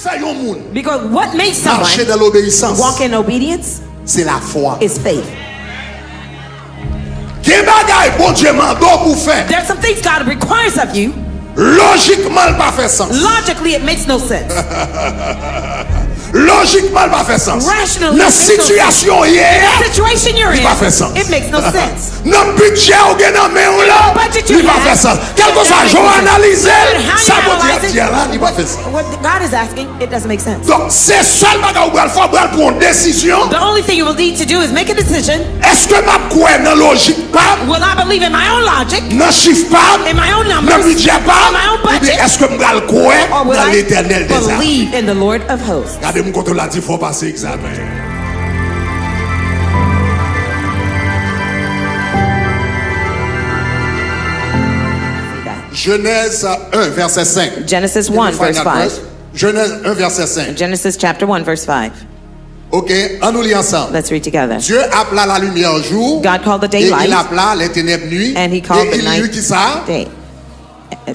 fait un monde Because what makes marcher dans someone l'obéissance, walk in obedience c'est la foi. is faith. Quel bagay bon Dieu m'a donné pour faire? There's some things God requires of you. Logiquement, il pas fait sens. Logically, it makes no sense. Logiquement, il pas fait sens. Rationally, La it makes no situation hier, The situation you're il in, pas fait sens. it makes no sense. Notre budget ou bien dans main ou là, Budget you il pas have, fait sens. Quel que soit jour analyser, how ça you veut analyze dire it, là, il pas fait sens. what God is asking, it doesn't make sense. Donc, c'est seul bagay où il faut prendre une décision. The only thing you will need to do is make a decision. Est-ce que ma croix dans logique pas, Will I believe in my own logic, dans chiffre pas, in my own dans numbers, budget pas, in my own ou bien budget, est-ce que je vais croire or will dans I l'éternel des armes? believe in the Lord of hosts? Regardez mon côté là, il faut passer examen. Genèse 1, verset 5. Genesis 1, verse 5. Genèse 1, verset 5. Genesis chapter 1, verse 5. Ok, on nous lit ensemble. Let's read together. Dieu appela la lumière jour. God called the Et daylight, il appela les ténèbres nuit. and he called Et the il y eut night qui ça? day.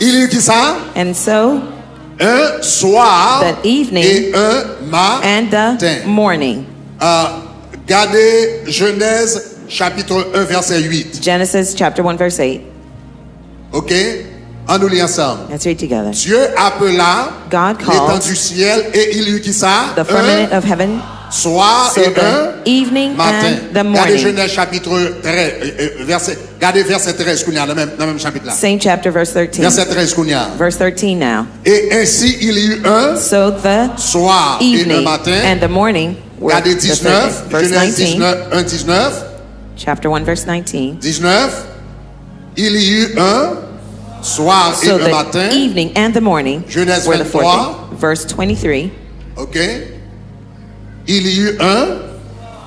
Il y eut qui ça? And so Un soir the evening et un matin. and the morning. Gardez Genèse chapitre 1 verset 8. Genesis chapter 1, verse 8. Ok? On nous lit ensemble. Let's read together. Dieu appela God l'étendue called du ciel et il y eut qui ça? the firmament of heaven, Soir so et the un evening matin. and the Gardez morning. Genèse chapitre 13, gardez verset 13 qu'on y a dans le même chapitre là. Same chapter, verse 13. Verset 13 qu'on y a. Verse 13 now. Et ainsi il y eut un So the soir et un evening matin. and the morning were Gardez the 19, third day. Verse Genèse 19, 19, 1, 19. chapter 1, verse 19. 19. Il y eut un soir et So un the matin. evening and the morning Genèse were the fourth 23. day. Verse 23. Ok? Il y eut un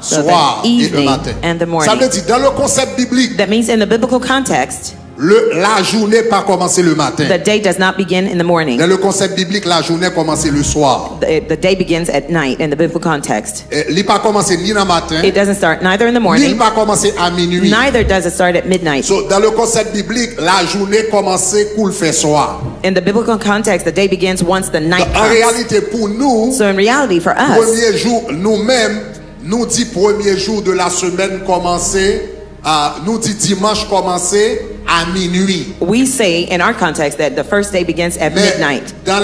So soir the et un evening matin. and the Ça morning. veut dire, dans le concept biblique, That means in the biblical context, la journée pas commencé le matin. the day does not begin in the morning. Dans le concept biblique, la journée commencé le soir. The day begins at night in the biblical context. Il n'a pas commencé ni dans le matin, It doesn't start neither in the ni il morning, pas commencé à minuit. neither does it start at midnight. So, dans le concept biblique, la journée commencé pour le faire soir. In the biblical context, the day begins once the night En comes. réalité, pour nous, So in reality, for us, premier jour, nous-mêmes, nous dit premier jour de la semaine commencer, nous dit dimanche commencer à minuit. we say in our context that the first day begins at Mais midnight. dans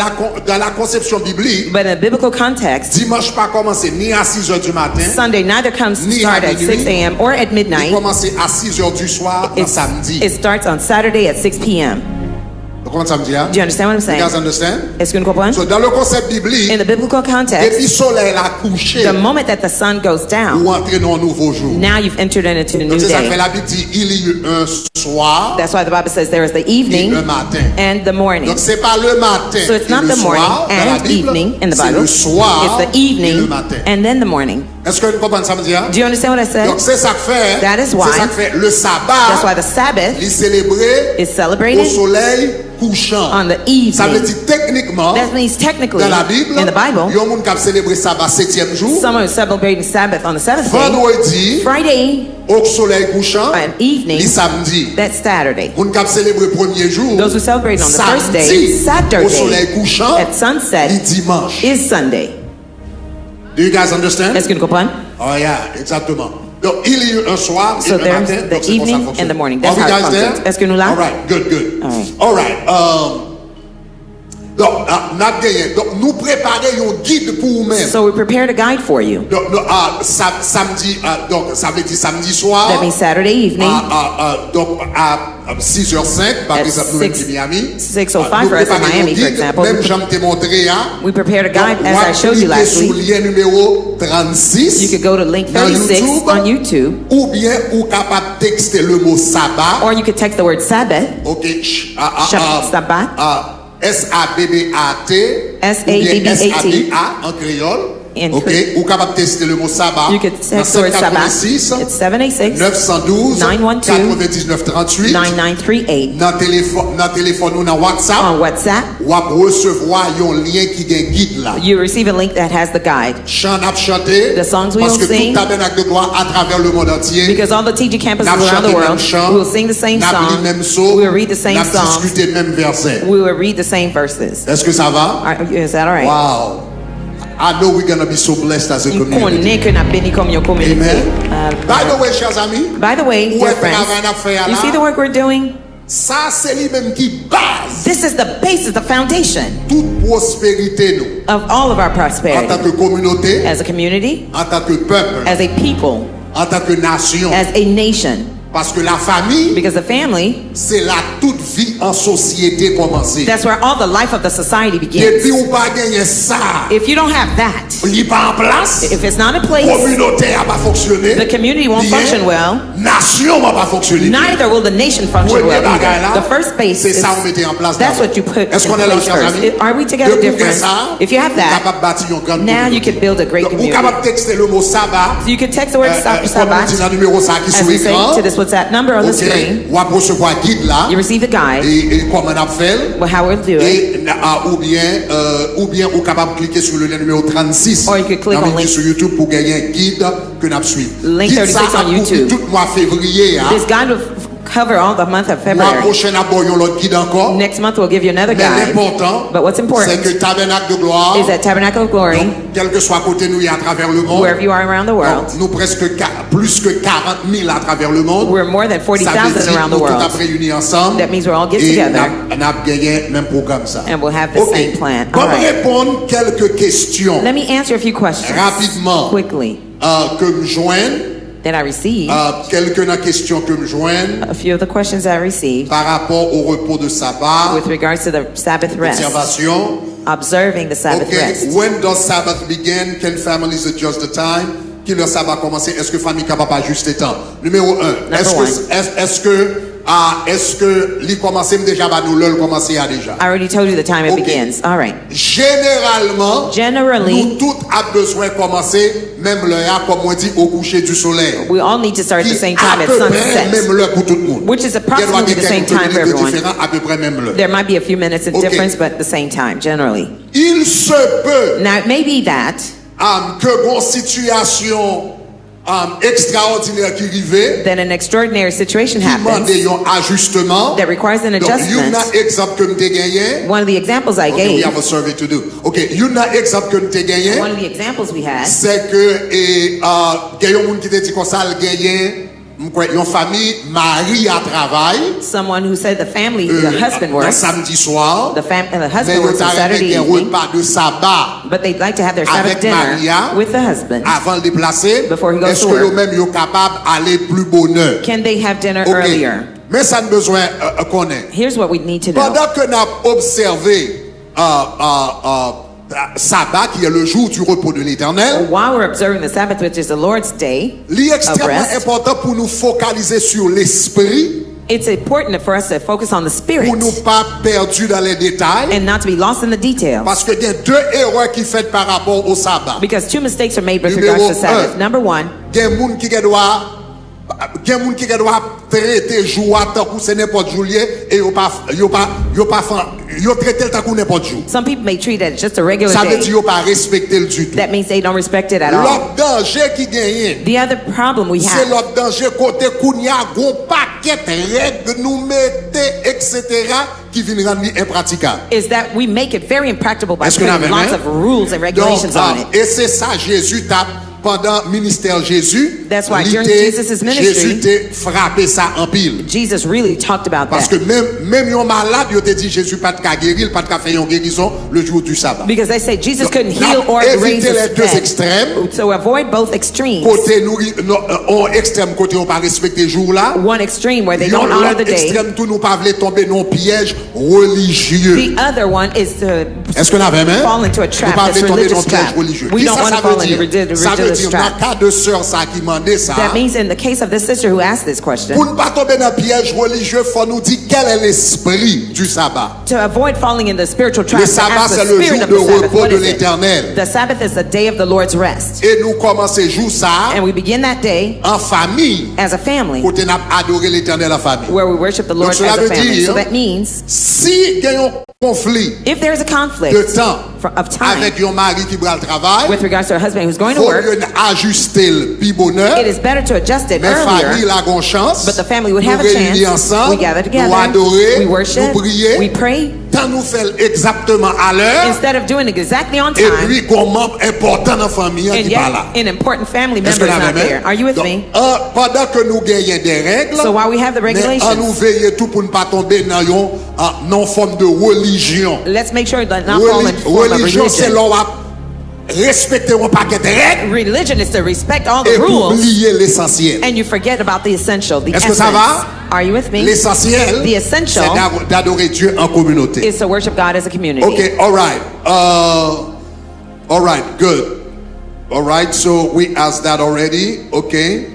la conception biblique, But in the biblical context, dimanche pas commencer ni à 6 heures du matin, Sunday neither comes to Ni start à at minuit. 6 a.m. or at il midnight. commencer à 6 heures du soir le samedi. It starts on Saturday at 6 p.m. Comment ça me dit? Do you understand what I'm You saying? guys understand? Est-ce que nous comprenons? So, dans le concept biblique, In the biblical depuis context, le soleil a couché, the moment that the sun goes down, ou entrer dans un nouveau jour. now you've entered into a new Donc c'est ça que day. la Bible dit, il y eut un soir That's why the Bible says there is the et evening un matin. and the morning. Donc c'est pas le matin So it's et not le the morning soir dans la and Bible, evening in the c'est Bible. le soir It's the et le evening matin. and then the morning. Est-ce que vous comprenez ça me dit? Do you understand what I said? Donc c'est ça que fait. That is why- C'est ça que fait le That's sabbat. why the Sabbath Il est célébré is au celebrated soleil couchant. on the Ça veut evening. dire techniquement That means technically, dans la Bible, in the Bible, il y a un monde qui a célébré sabbat 7e jour. someone is celebrating Sabbath on the seventh day. Vendredi Friday au soleil couchant. and evening, Le samedi. that's Saturday. On a célébré le premier jour. Those who celebrate on the first day, Samedi, Saturday, au soleil couchant, at sunset, le dimanche. is Sunday. Do you guys understand? Est-ce que nous comprenons? Oh yeah, exactement. Donc il y a eu un soir et So un there's matin. the donc c'est comme ça evening fonctionne. and the morning. Are That's we how it guys there? functions. Est-ce que nous là? All right, good, good. All right. All right. Donc nous préparons un guide pour vous-même. So we prepared a guide for you. Donc samedi, donc ça veut dire samedi soir. That means Saturday evening, Donc à 6h05 par At exemple nous-mêmes 6 qui Miami. 6:05 for us in Miami, for example. Même j'en t'ai montré we prepared a guide Donc, as I showed you last sur week. lien numéro 36. You could go to link dans 36 YouTube, on YouTube, ou bien ou capable texter le mot sabbat. or you could text the word Sabbath, OK. Sabbat, S-A-B-B-A-T. S-A-B-B-A-T. S-A-B-A en créole. In OK. Ou capable tester le mot sabbat. you could text the word Sabbath. It's 786 912 912 99 38. 9938 Dans téléphone ou dans WhatsApp. on WhatsApp. Ou à recevoir un lien qui est guide là. You receive a link that has the guide. Chant à chanter. The songs we parce will que sing. tout tabernacle de gloire à travers le monde entier. Because all the teaching campuses N'a around chanté the même world, chant, we will sing the same n'a song, pris même saut, we will read the same n'a songs, discuté même verset. we will read the same verses. Est-ce que ça va? Is that all right? Wow. I know we're going to be so blessed as a community. Connais que n'a béni comme une communauté. Amen. By the way, chers amis, By the way, dear ouais, friends, travail à faire you là. see the work we're doing? Ça, c'est lui-même qui base This is the basis, the foundation toute prospérité nous. of all of our En prosperity. tant que communauté, As a community, en tant que peuple, as a people, en tant que nation. as a nation. Parce que la famille, Because the family, c'est là toute vie en société commencée. that's where all the life of the society Depuis begins. ou pas gagner ça, If you don't have that, il pas en place, if it's not in place, communauté n'a pas fonctionné, the community won't bien, function well, nation va pas fonctionner. neither will the nation function well either. The first base c'est is, ça on mettait en place. that's d'abord. what you put in Est-ce qu'on est là, place chers first. amis? Are we together, Depuis dear que friends? ça, If you have vous that, capable de bâtir une grande now you communauté. can build a great Donc, vous community. capable de texter le mot sabbat, So you can text the word comme on dit Sabbath, dans le numéro ça qui as sur we say, l'écran. to this WhatsApp number on the Ok, screen. ou à recevoir guide là, You receive the guide, et comment on a fait, well, how we'll do it. et ou bien ou capable de cliquer sur le lien numéro 36 Or you could click dans on le link- sur YouTube pour gagner un guide que nous suivons. Link Guide 36 ça a on couvert YouTube. tout le mois février. Hein. This guide will cover all the month of Mois February. prochain, nous l'autre guide encore. Next month we'll give you another Mais guide. l'important, But what's important c'est que Tabernacle de Gloire, is that Tabernacle of Glory, quel que soit côté nous et à travers le monde, wherever you are around the world, donc, nous presque plus que 40 000 à travers le monde. we're more than Ça veut 40,000 dire around nous the tous world. réunis ensemble. That means we'll all get et together. on a gagné même programme ça. And we'll have the Ok. same plan. Bon, All right. répondre quelques questions Let me answer a few questions rapidement quickly que me joignent. that I received. Quelques questions que me joignent A few of the questions I received par rapport au repos de sabbat, with regards to the Sabbath rest, observation. observing the Sabbath Okay, rest. when does Sabbath begin? Can families adjust the time? Qui le sabbat commencer? Est-ce que famille capable d'ajuster temps? Numéro 1. Est-ce que l'y commencer déjà bah nous le commencer à déjà? I already told you the time it Okay. begins. All right. Généralement, Generally, nous tous avons besoin de commencer même l'heure comme on dit au coucher du soleil. we all need to start at the Qui same à time at peu près sunset, même l'heure pour tout le monde. which is Il y a approximately the same quelques time for minutes everyone. différents, à peu près même l'heure. There might be a few minutes of Okay. difference, but the same time, generally. Il se peut Now, it may be that que bon situation extraordinaire qui arrive, an extraordinary situation qui demande happens un ajustement. that requires an Donc, adjustment. un exemple que nous gagné. One of the examples I Okay, we gave, have a survey to do. Okay, un exemple que nous gagné, one of the examples we had, c'est que il y a un monde qui te dit comme ça, il gagné une famille, mari à travail, someone who said the family, the husband un works, samedi soir, the mais husband ils works on ont Saturday un evening, repas de sabbat but they'd like to have their Sabbath avec dinner Maria with the husband. avant de déplacer. Before he goes Est-ce to que work. eux-mêmes sont capables d'aller plus bonheur? Can they have dinner Ok. earlier? Mais ça ne besoin qu'on ait. Here's what we need to know. Pendant que nous avons observé sabbat, qui est le jour du repos de l'Éternel, While we're observing the Sabbath, which is the Lord's day il est of extrêmement rest, important pour nous focaliser sur l'esprit, it's important for us to focus on the spirit pour nous pas perdus dans les détails, and not to be lost in the details. parce que il y a deux erreurs qui faites par rapport au sabbat. Because two mistakes are made with Numéro regards to Sabbath. un. Number one, Il y a des gens qui doivent traiter jour à tant que c'est n'importe jour lié et ils traiter le temps que n'importe jour. some people may treat it as just a regular Ça veut day. dire qu'ils n'ont pas respecté le du tout. That means they don't respect it at all. L'autre danger qui gagne, The other problem we c'est have l'autre danger côté kounya gon paquet règles nous mettez etc. qui viennent rendre impraticable. is that we make it very impractical by Est-ce que putting vous avez lots aimé? of rules and regulations on it. Et c'est ça Jésus tape pendant ministère Jésus. That's why il during était- Jesus' ministry, Jésus t'a frappé ça en pile. Jesus really talked about Parce that. que même un malade, il te dit Jésus pas de cas guérir, pas de cas faire une guérison le jour du sabbat. Because they say Jesus Donc, couldn't now, heal or raise éviter les the deux dead. extrêmes. So avoid both extremes. Côté nous, en extrême côté on pas respecter jour là. One extreme where they Yon don't honor the l'autre day. extrême tout nous pas voulait tomber dans un piège religieux. The other one is to Est-ce qu'on avait même? fall into a trap, Nous pas that's voulons tomber dans un religious piège trap. religieux. We Qui don't ça, want to ça fall veut into dire? Ça veut religious dire dans trap. le cas de sœur ça qui demandait ça. That means in the case of this sister who asked this question, Pour ne pas tomber dans un piège religieux, faut nous dire quel est l'esprit du sabbat. to avoid falling in the spiritual trap, Le to sabbat, ask c'est the le spirit jour of de the Sabbath, repos what de is it? l'Éternel. The Sabbath is the day of the Lord's rest. Et nous commençons jour ça And we begin that day en famille. as a family Côté n'a adoré l'Éternel en famille. where we worship the Lord Donc, cela as a veut family. dire- So that means Si il y a un conflit if there is a de conflict temps of time avec un mari qui va au travail, with regards to her husband who's going to faut work, mieux ajuster le plus bonheur. it is better to adjust it Mais famille earlier. la gon chance. But the family would Nous have a réunir chance. ensemble, We gather nous together. adorer, We worship. nous prier. We pray. Tant tant nous faire exactement à l'heure, instead of doing it exactly on et time, puis qu'on membre important dans la famille and qui pas là. yet an important family Est-ce member que is la not même? there. Are you with Donc, me? pendant que nous gagnons des règles, So while we have the mais regulations, on nous veille tout pour ne pas tomber dans une forme de religion. let's make sure that not fall in form of Religion, c'est religion. l'on respecter un paquet de règles Religion is to respect all et the pour rules, oublier l'essentiel. and you forget about the essential, the Est-ce que ça essence. va? Are you with me? L'essentiel, The essential c'est d'adorer Dieu en communauté. is to worship God as a community. Okay, all right. All right, good. All right, so we asked that already. Okay.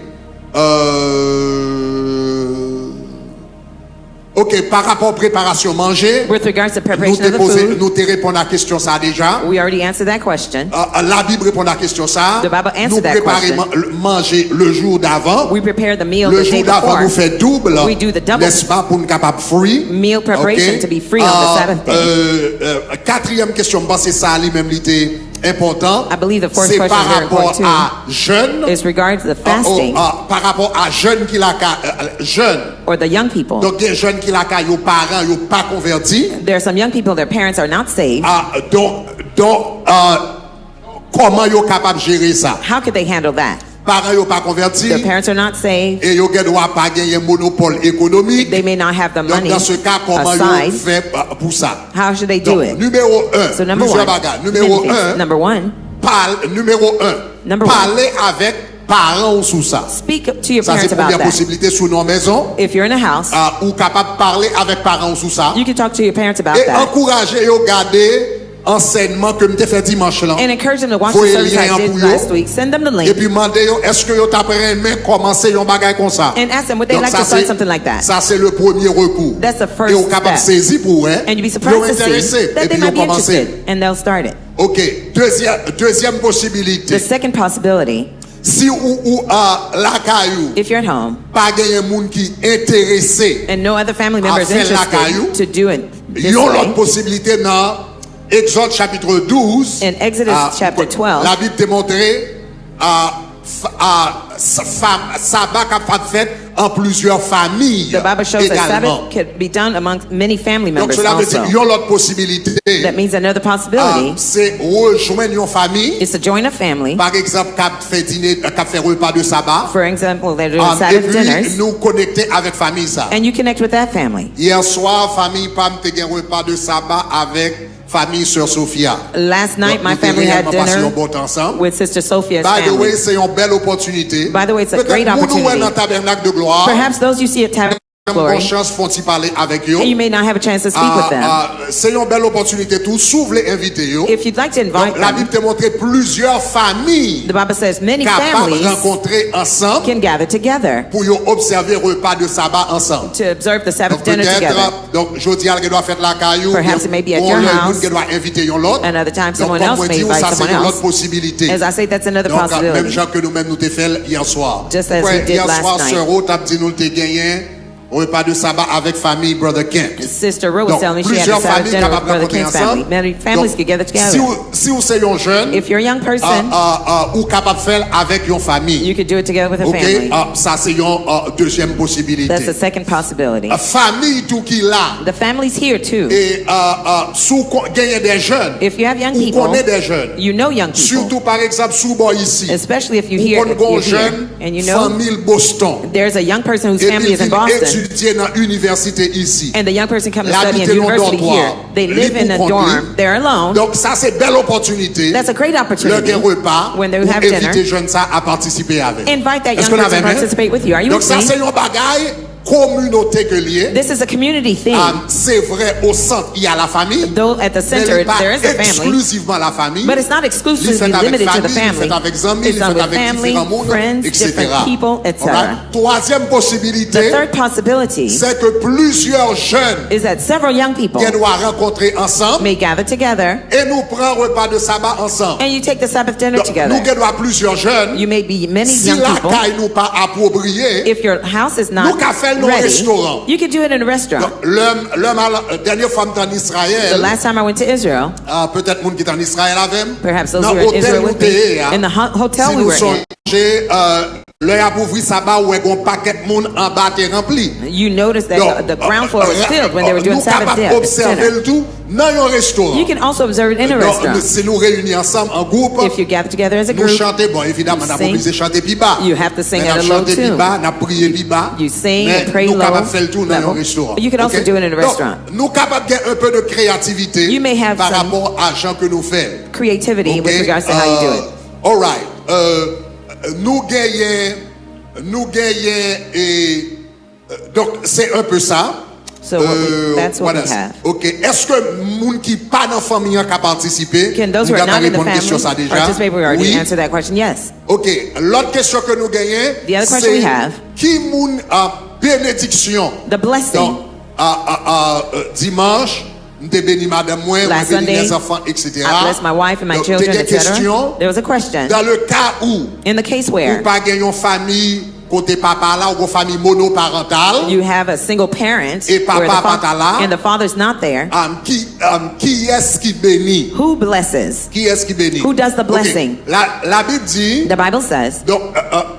Ok, par rapport à préparation manger, With regards to nous preparation of the food, te répondre à la question ça déjà. we already answered that question. La Bible répond à la question ça. The Bible answered Nous that préparer manger le jour d'avant. We prepare the meal Le the day jour d'avant before. nous fait double. We do the double N'est-ce pas pour nous capable free. meal preparation to be free on the Sabbath day. Quatrième question, je pense que c'est ça lui-même l'idée important. I believe the fourth C'est question par is very rapport important à jeûne. Is regards to the fasting Par rapport à jeûne qui la jeûne. or the young people. Donc il y a jeunes qui la yo parents yo pas convertis. There are some young people, their parents are not saved. Donc comment yo capable gérer ça? How could they handle that? Parents yo pas convertis Their parents are not saved. et yo doit pas gagner monopole économique. They may not have the Donc money dans ce cas comment yo aside. fait pour ça? How should they do Donc it? numéro 1, So number plusieurs one, bagages. Numéro many things. 1, Number one, Number one. parler avec parents sous ça. speak to your Ça parents c'est about première that. possibilité sous nos maisons. If you're in a house, Ou capable de parler avec parents sous ça. you can talk to your parents about Et that. encourager yo garder enseignement que m'te fait dimanche là. And encourage them to watch Faut the service lien I did pour yo. last week. Send them the Et link puis demander yo est-ce que yo t'apprend mais commencer un bagage comme ça. and ask them would they Donc like ça, to start c'est- something like that. Ça c'est le premier recours. That's the first Et au capable step. saisir pour hein. And you'd be Yo surprised to see intéressé that et they puis yo might be commencer. interested and they'll start it. OK, deuxième possibilité. The second possibility, Si ou la caillou if you're at home pas gagner monde qui intéressé. and no other family member is faire la caillou, interested to do it this Yon way, l'autre possibilité dans Exode chapitre 12. in Exodus chapter 12, La Bible te montre sabbat qui fait en plusieurs familles the Bible shows that également. Sabbath could be done amongst many family Donc members cela veut dire also. yon l'autre possibilité. That means another possibility C'est rejoindre une famille. is to join a family. Par exemple, qui fait dîner, qui fait repas de sabbat. For example, they're doing Et Sabbath puis dinners, nous connecter avec famille ça. and you connect with that family. Hier soir, famille Pam te gen repas de sabbat avec famille Sœur Sophia. Last night, Donc, my nous te family had réellement passé un dinner bon temps ensemble. with Sister Sophia's By the way, family. c'est une belle opportunité. By the way, it's a Peut-être great nous, nous, opportunity. dans Tabernacle de Gloire, Perhaps those you see at Tabernacle of bonne Glory, chance font-ils parler avec eux. and you may not have a chance to speak with them. C'est une belle opportunité. Tout s'ouvre les invités. If you'd like to invite Donc, la them, Bible te montre plusieurs familles the Bible says many capables de families rencontrer ensemble can gather together pour y observer le repas de sabbat ensemble. to observe the Sabbath Donc dinner together. peut-être, donc je dis qu'elle doit faire la caillou. Perhaps it may be at on your le house. qu'elle doit inviter un l'autre. Another time, Donc someone comme else moi may dis, invite ça c'est someone une else. autre possibilité. As I say, that's another Donc même possibility. gens que nous-mêmes nous t'ai fait hier soir. Just as Ouais, we did hier last soir, night. Sœur Ruth a dit nous t'ai gagné un repas de sabbat avec famille Brother Kent. Sister Rose was Donc, telling me she had a plusieurs Sabbath familles dinner with capables de Brother rencontrer King's family. ensemble. Many families Donc, could gather si together. vous êtes un jeune, If you're a young person, ou capable de faire avec une famille. you could do it together with a OK, family. ça c'est une deuxième possibilité. That's the second possibility. Famille tout qui là. The family's here too. Et sous gagner des jeunes. If you have young Ou people, connaît des jeunes. you know young people, Surtout par exemple sous boy ici. especially if you Ou hear, connaît if you're un jeune here, and you know famille Boston. there's a young person whose Et family is in puis Boston, étudier dans l'université ici. and the young person comes to La study in habiter dans university dortoir. here. They live in a Libre dorm. conduit. They're alone. Donc ça c'est belle opportunité. That's a great Le opportunity. gain repas When they pour have inviter dinner, jeunes ça à participer avec. invite that Est-ce young qu'on person avait to même? participate with you. Are you Donc with ça me? c'est une bagaille communauté que lié. This is a community thing. C'est vrai au centre il y a la famille. Though at the Mais center pas there is a family, exclusivement la famille. but it's not Il exclusively fait avec limited to the famille, il family. fait avec amis, It's il done fait with avec family, différents mondes, friends, etc. different people, etc. Alright? Troisième The possibilité, third possibility c'est que plusieurs jeunes is that several young people qui doivent rencontrer ensemble may gather together et nous prendre repas de sabbat ensemble. and you take the Sabbath dinner Donc, together. nous qui doivent plusieurs jeunes, You may be many si young la people. caille nous pas appropriée, If your house is nous not qu'à faire nos ready, restaurants. you could do it in a restaurant. Dernière fois que en The Israël, last time I went to Israel, peut-être monde qui est en Israël avec, perhaps those dans who were in l'hôtel Israel nous with me, t'es, in the hotel si we nous were in, songez, L'œil a ouvri ça bas où un paquet de monde en bas est rempli. You notice that Donc, the ground floor was filled when they were doing nous Sabbath capables observer dinner. le tout dans un restaurant. You can also observe it in a Donc, restaurant. si nous réunis ensemble en groupe, If you gather together as a nous group, chanter, bon évidemment, on n'a pas sing. obligé de chanter plus bas. You have to sing Mais at a on low chanter plus tune. bas, on a prié plus bas. You sing Mais and pray nous low capables de faire le tout dans un level. restaurant. You can also Ok? do it in a Donc, restaurant. nous capables de un peu de créativité You may have par some rapport à gens que nous faisons. creativity Ok? with regards to how you do it. All right. Nous gagnons et donc c'est un peu ça. So that's what we else? have. Ok. Est-ce que moun qui pas dans la famille a participé? Can those who Nous are not avons in the répondu à question ça family déjà. participate? We already Oui. answered that question. Yes. Ok. L'autre question que nous gagnons, The other question we have. qui moun a bénédiction? The blessing. Donc, dimanche, nous avons béni madame moi, nous Last avons béni Sunday, les enfants, etc. I blessed my wife and my Donc, children, des etc. questions. There was a question. Dans le cas où In the case ou where pas gagner une famille côté papa là ou une famille monoparentale, you have a single parent Et papa where the pas là. and the father's not there, qui est-ce qui bénit? who blesses? Qui est-ce qui bénit? Who does the blessing? Ok. La Bible dit, The Bible says, donc,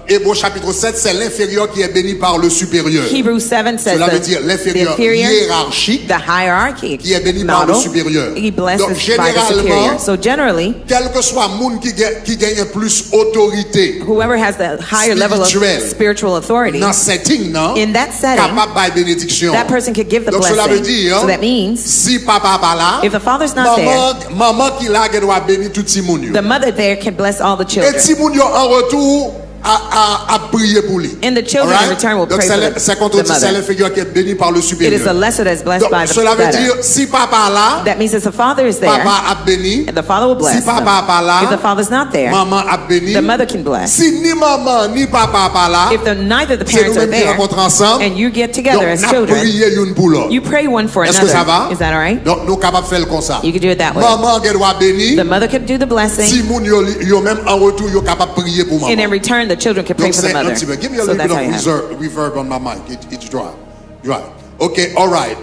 Hébreux chapitre 7, c'est l'inférieur qui est béni par le supérieur. Hebrews 7 says Cela veut dire the l'inférieur inferior, hiérarchique the hierarchy, qui est béni par le model, supérieur. he blesses Donc, by the généralement, superior. So generally, quel que soit le monde qui gagne plus autorité whoever has the higher level of Spirituel. spiritual authority, dans setting, non, in that setting, capable de bénédiction. that person could give the Donc, cela veut blessing. dire, So that means si papa pas là, if the father's not maman qui là, elle doit bénir tout le monde. the mother there can bless all the Et children. si moun yo en retour à prier pour lui. And the children in return will Donc pray for c'est the contre c'est mother. l'inférieur qui est béni par le It is the supérieur. lesser that is blessed Donc by the cela veut better. dire si papa là, That means if the father is there, papa a béni. and the father will bless Si papa them. pas là, If the father's not there, maman a béni. the mother can bless. Si ni maman ni papa pas là, If neither the c'est parents are nous-mêmes qui there, rencontrons ensemble. and you get together Donc as n'a children, prié une pour l'autre. you pray one for Est-ce que ça va? another. Is that all right? Donc nous capables de faire comme ça. You can do it that way. Maman elle doit bénir. The mother can do the blessing, Si moun yo même en retour yo capable de prier pour maman. and in return, the children can pray Donc for the c'est un mother. petit peu. Give me a So little that's bit how you of have. reverb on my mic. It's dry. Dry. Okay, all right.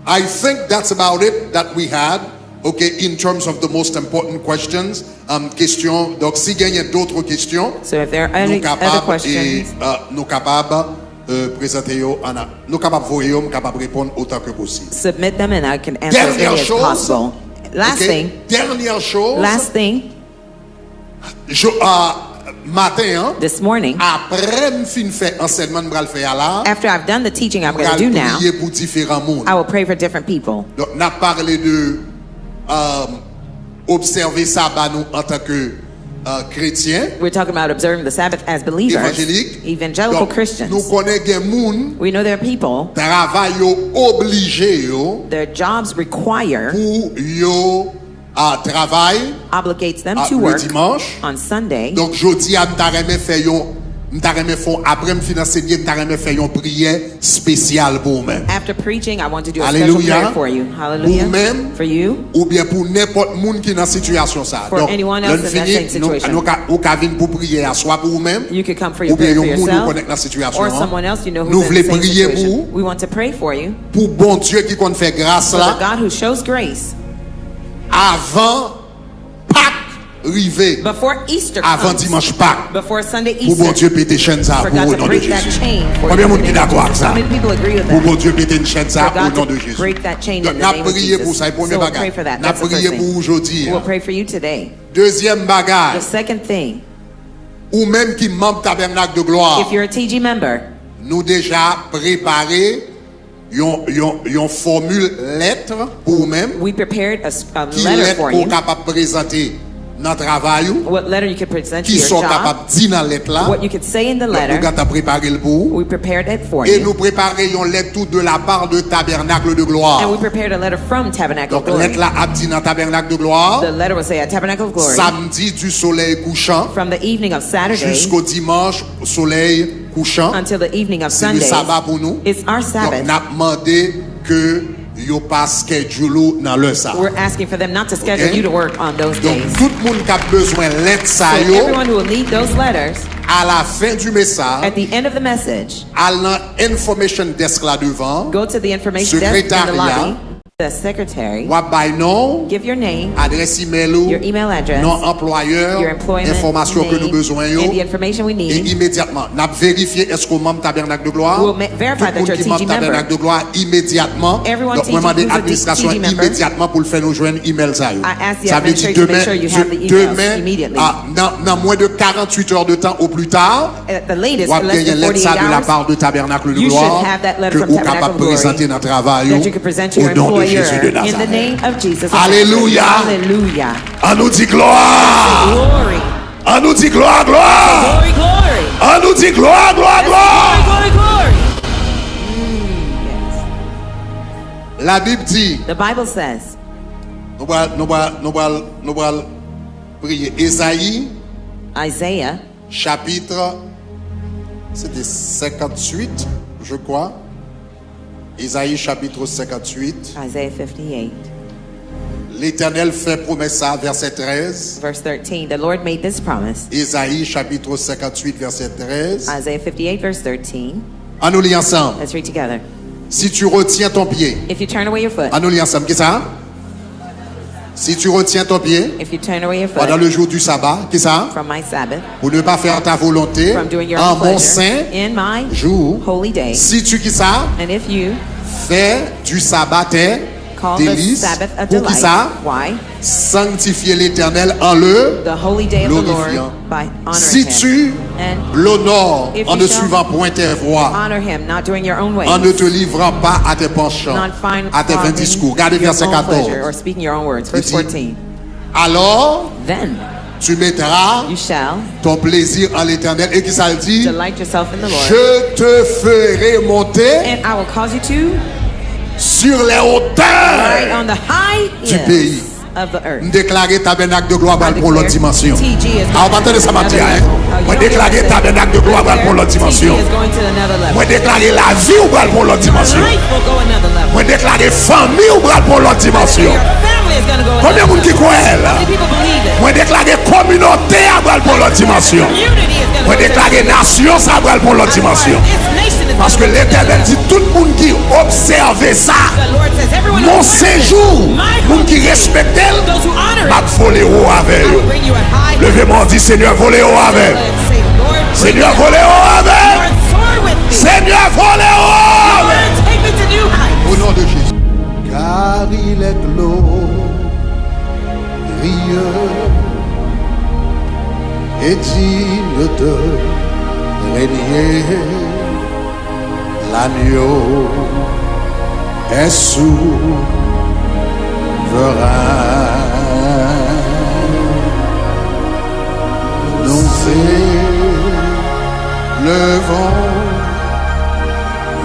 I think that's about it that we had. Okay, in terms of the most important questions. Questions. Donc, s'il y a d'autres questions, So if there are any nous other capables questions, nous capables présenter yo, nous capables voyer, nous capables répondre autant que possible. submit them, and I can answer as Dernière many as chose. possible. Last Okay? thing, Dernière chose. last thing, Matin, hein, this morning, après me fin fait enseignement me faire là, after I've done the teaching I'm me going to do now, prier pour différents mondes. I will pray for different people. Donc, on a parlé de observer ça bah, nous en tant que chrétiens, We're talking about observing the Sabbath as believers, évangéliques. evangelical Donc, Christians. nous connaissons des gens We know there are people, travail obligé yo their jobs require, pour yo travail obligates them to le work dimanche. on Sunday. Donc jodi a m'taremé fait yon m'taremé font après me financer bien m'taremé fait yon prière spéciale pour moi. After preaching, I want to do a Alléluia. special prayer for you. Hallelujah. Vous-même. For you. Ou bien pour n'importe monde qui est dans situation ça. For Donc anyone else in that same situation. nous ka vinn pour prier à soit pour vous-même You could come for ou your bien prayer for yon monde yourself, connecte la situation. or someone else you know Nous who's in the voulons same prier situation. pour We want to pray for you. pour bon Dieu qui compte faire grâce For the là God who shows grace avant Pâques rivé, before Easter avant comes, dimanche Pâques. before Sunday Pour bon Easter, Dieu péter chaîne ça for pour God au to nom de break that Jésus. chain for Combien you. de in monde the qui name of d'accord avec Jesus. ça? How many people agree with Pour that? bon Dieu péter une chaîne ça For au God nom to de Jésus. break that chain Donc in the n'a name of prié pour Jesus. ça, le premier So we'll bagage. pray for that. N'a That's the first prié thing. pour aujourd'hui. We'll pray for you today. Deuxième The bagage, second thing, ou même qui membre tabernacle de gloire, if you're a TG member, nous déjà préparé une formule lettre pour vous-même, we prepared a qui letter lettre for pour you. capable présenter dans le travail, What letter you could present to qui your sont job, capables de dire dans la lettre là. what you could say in the Donc, nous letter. avons préparé le pour. We prepared it for Et you. nous préparons une lettre tout de la part de tabernacle de gloire. And we prepared a letter from Tabernacle of Donc, Glory. lettre là a dit dans tabernacle de gloire, The letter will say at Tabernacle of Glory, samedi du soleil couchant from the evening of Saturday jusqu'au dimanche soleil couchant. until the evening of C'est le Sunday. sabbat pour nous. It's our Donc, Sabbath. on a demandé que yo pas schedule dans le ça. We're asking for them not to schedule Okay. you to work on those Donc, days. tout le monde qui a besoin de lettre ça So yo, everyone who will need those letters, à la fin du message, at the end of the message, à l'information desk là devant, go to the information desk in the secrétariat, lobby, the secretary, Wap bay non, give your name, adresse email ou, your email address, non employeur, your employment information que nous name, besoin yo, and the information we et need. immédiatement, n'a vérifié est-ce qu'on membre tabernacle de gloire. We'll verify Tout that monde you're a qui membre TG tabernacle member. de gloire immédiatement. Everyone Donc, moi, TG demande who's a administration TG member. immédiatement pour le faire nous joindre email ça yo. I ask the Ça veut dire administration to make sure you have the emails demain, immediately. dans moins de 48 heures de temps au plus tard, At the latest, ou in less gagner than lettre 48 ça de la hours, part de tabernacle de you gloire should have that letter que from vous Tabernacle capable of Glory présenter dans le travail that you can present to your au nom de employer Jésus de in the Nazareth. name of Jesus. of Alléluia. Nazareth. Hallelujah. On nous dit gloire. Glory. On nous dit gloire, gloire. Glory, glory. On nous dit gloire, gloire, gloire. Glory, glory, glory. La Bible dit, The Bible says, nous allons prier. Ésaïe, Isaiah, chapitre, c'était 58, je crois. Ésaïe, chapitre 58. Isaiah 58, L'Éternel fait promesse à verset 13. verse 13. The Lord made this promise. Ésaïe, chapitre 58, verset 13. Isaiah 58, verse 13. On nous lit ensemble. Let's read together. Si tu retiens ton pied, If you turn away your foot, on nous lit ensemble. Qu'est-ce ça? Si tu retiens ton pied if you turn away your pendant foot le jour du sabbat, qu'est-ce ça? from my Sabbath, Pour ne pas faire ta volonté from doing your en own mon pleasure saint in my jour. holy day, Si tu qui ça? and if you Fais du sabbat tes call the délices. Sabbath a Pour qui delight, ça? why? Sanctifier l'Éternel en le The holy day of the glorifiant. Lord by honoring Si him. tu And l'honores If en you ne shall suivant point tes voies, honor him, not doing your own ways, en ne te livrant pas à tes penchants, not à tes vains discours. Regardez your verset own pleasure, 14. or speaking your own words. Verse Il dit, 14. Alors, Then tu mettras you shall ton plaisir en l'Éternel. Et qui ça le dit? delight yourself in the Lord, Je te ferai monter and I will cause you to sur les ride hauteurs. on the high Du pays. hills of the earth. Déclarer tabernacle de gloire I pour l'autre declare dimension. TG is Ah, going on va entendre to ça another matin, hein? level. Oh, Moi you don't déclarer hear what I say. tabernacle de gloire pour l'autre TG dimension. is going to another level. Moi déclarer la vie ou pour l'autre dimension. Life will go another level. Moi déclarer famille ou pour l'autre dimension. Your family is going to go Combien de another monde qui level. croit elle? How many people believe it? Moi déclarer communauté pour l'autre dimension. Community is going to Moi go déclarer another level. nation ça pour l'autre dimension. This nation is Parce que going to go l'Éternel another dit level. tout le monde qui observe ça, The Lord says, everyone who mon observes séjour, my monde qui holy respecte day, elle, those who honor m'a it, volé haut avec I will eux. bring you a high Levez-moi, dit Seigneur, volez haut avec. Say, Lord, bring Seigneur, me a- volez haut avec. Lord, soar with me. Seigneur, volez haut avec. Lord, take me to new heights. Au nom de Jésus. Car il est glorieux et digne de régner. L'agneau est souverain. Nous élevons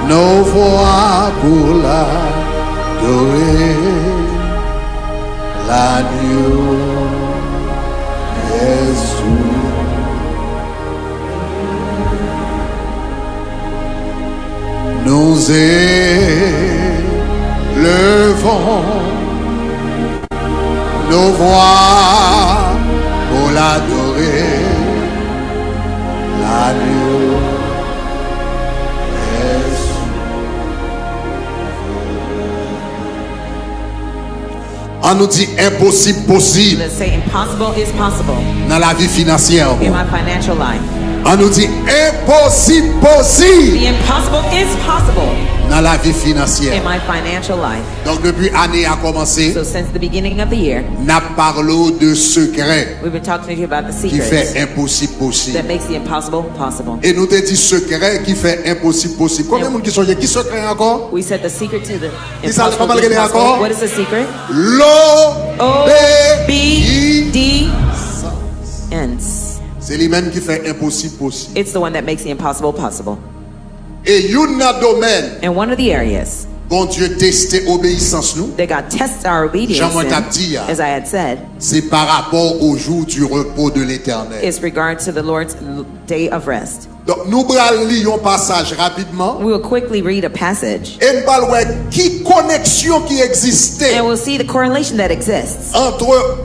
nos voix pour l'adorer. L'agneau est souverain. Nous élevons nos voix pour l'adorer. L'agneau est souverain. On nous dit impossible possible Let's say impossible is possible dans la vie financière. in my financial life. On nous dit impossible possible The impossible is possible dans la vie financière. in my financial life. Donc depuis l'année a commencé, So since the beginning of the year, n'a parlé de secret we've been talking to you about the qui fait secrets impossible possible. that makes the impossible possible. Et nous te dit secret qui fait impossible possible. Combien de monde qui sont qui secret encore? We said the secret to the ça, impossible comment is le gagner possible. encore? What is the secret? L'obéissance. O-B-D-Ence. C'est lui-même qui fait impossible possible. It's the one that makes the impossible possible. Et une domaine, And one of the areas bon Dieu testé obéissance nous, that God tests our obedience Jean-Moi t'a in, dit, as I had said, c'est par rapport au jour du repos de l'Éternel. is regard to the Lord's day of rest. Donc nous allons lire un passage rapidement. We will quickly read a passage Et nous allons voir qui connexion qui existait and we'll see the correlation that exists entre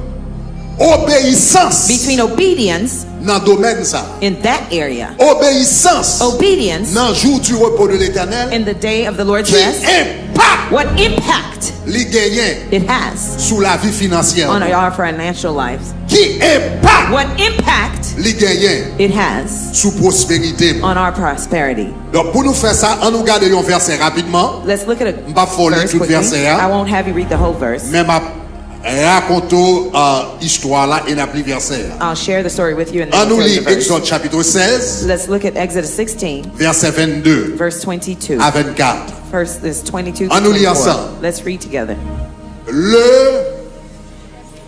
obéissance between obedience dans domaine ça. in that area, Obéissance obedience dans jour du repos de l'Éternel. in the day of the Lord's Qui rest, impact what impact li gagnent it has sous la vie financière. on our financial lives, Qui impact what impact li gagnent it has sous prospérité. on our prosperity. Donc pour nous faire ça, on nous garde un verset rapidement. Let's look at a M'pa folle verse tout quickly. verset, I hein. won't have you read the whole verse. Mais m'a raconte histoire là et n'a plus verset. I'll share the story with you and On then nous we'll lit the verse. Exode chapitre 16, Let's look at Exodus 16, verset 22 verse 22. à 24. First is 22 to On nous lit 24. ensemble. Let's read together. Le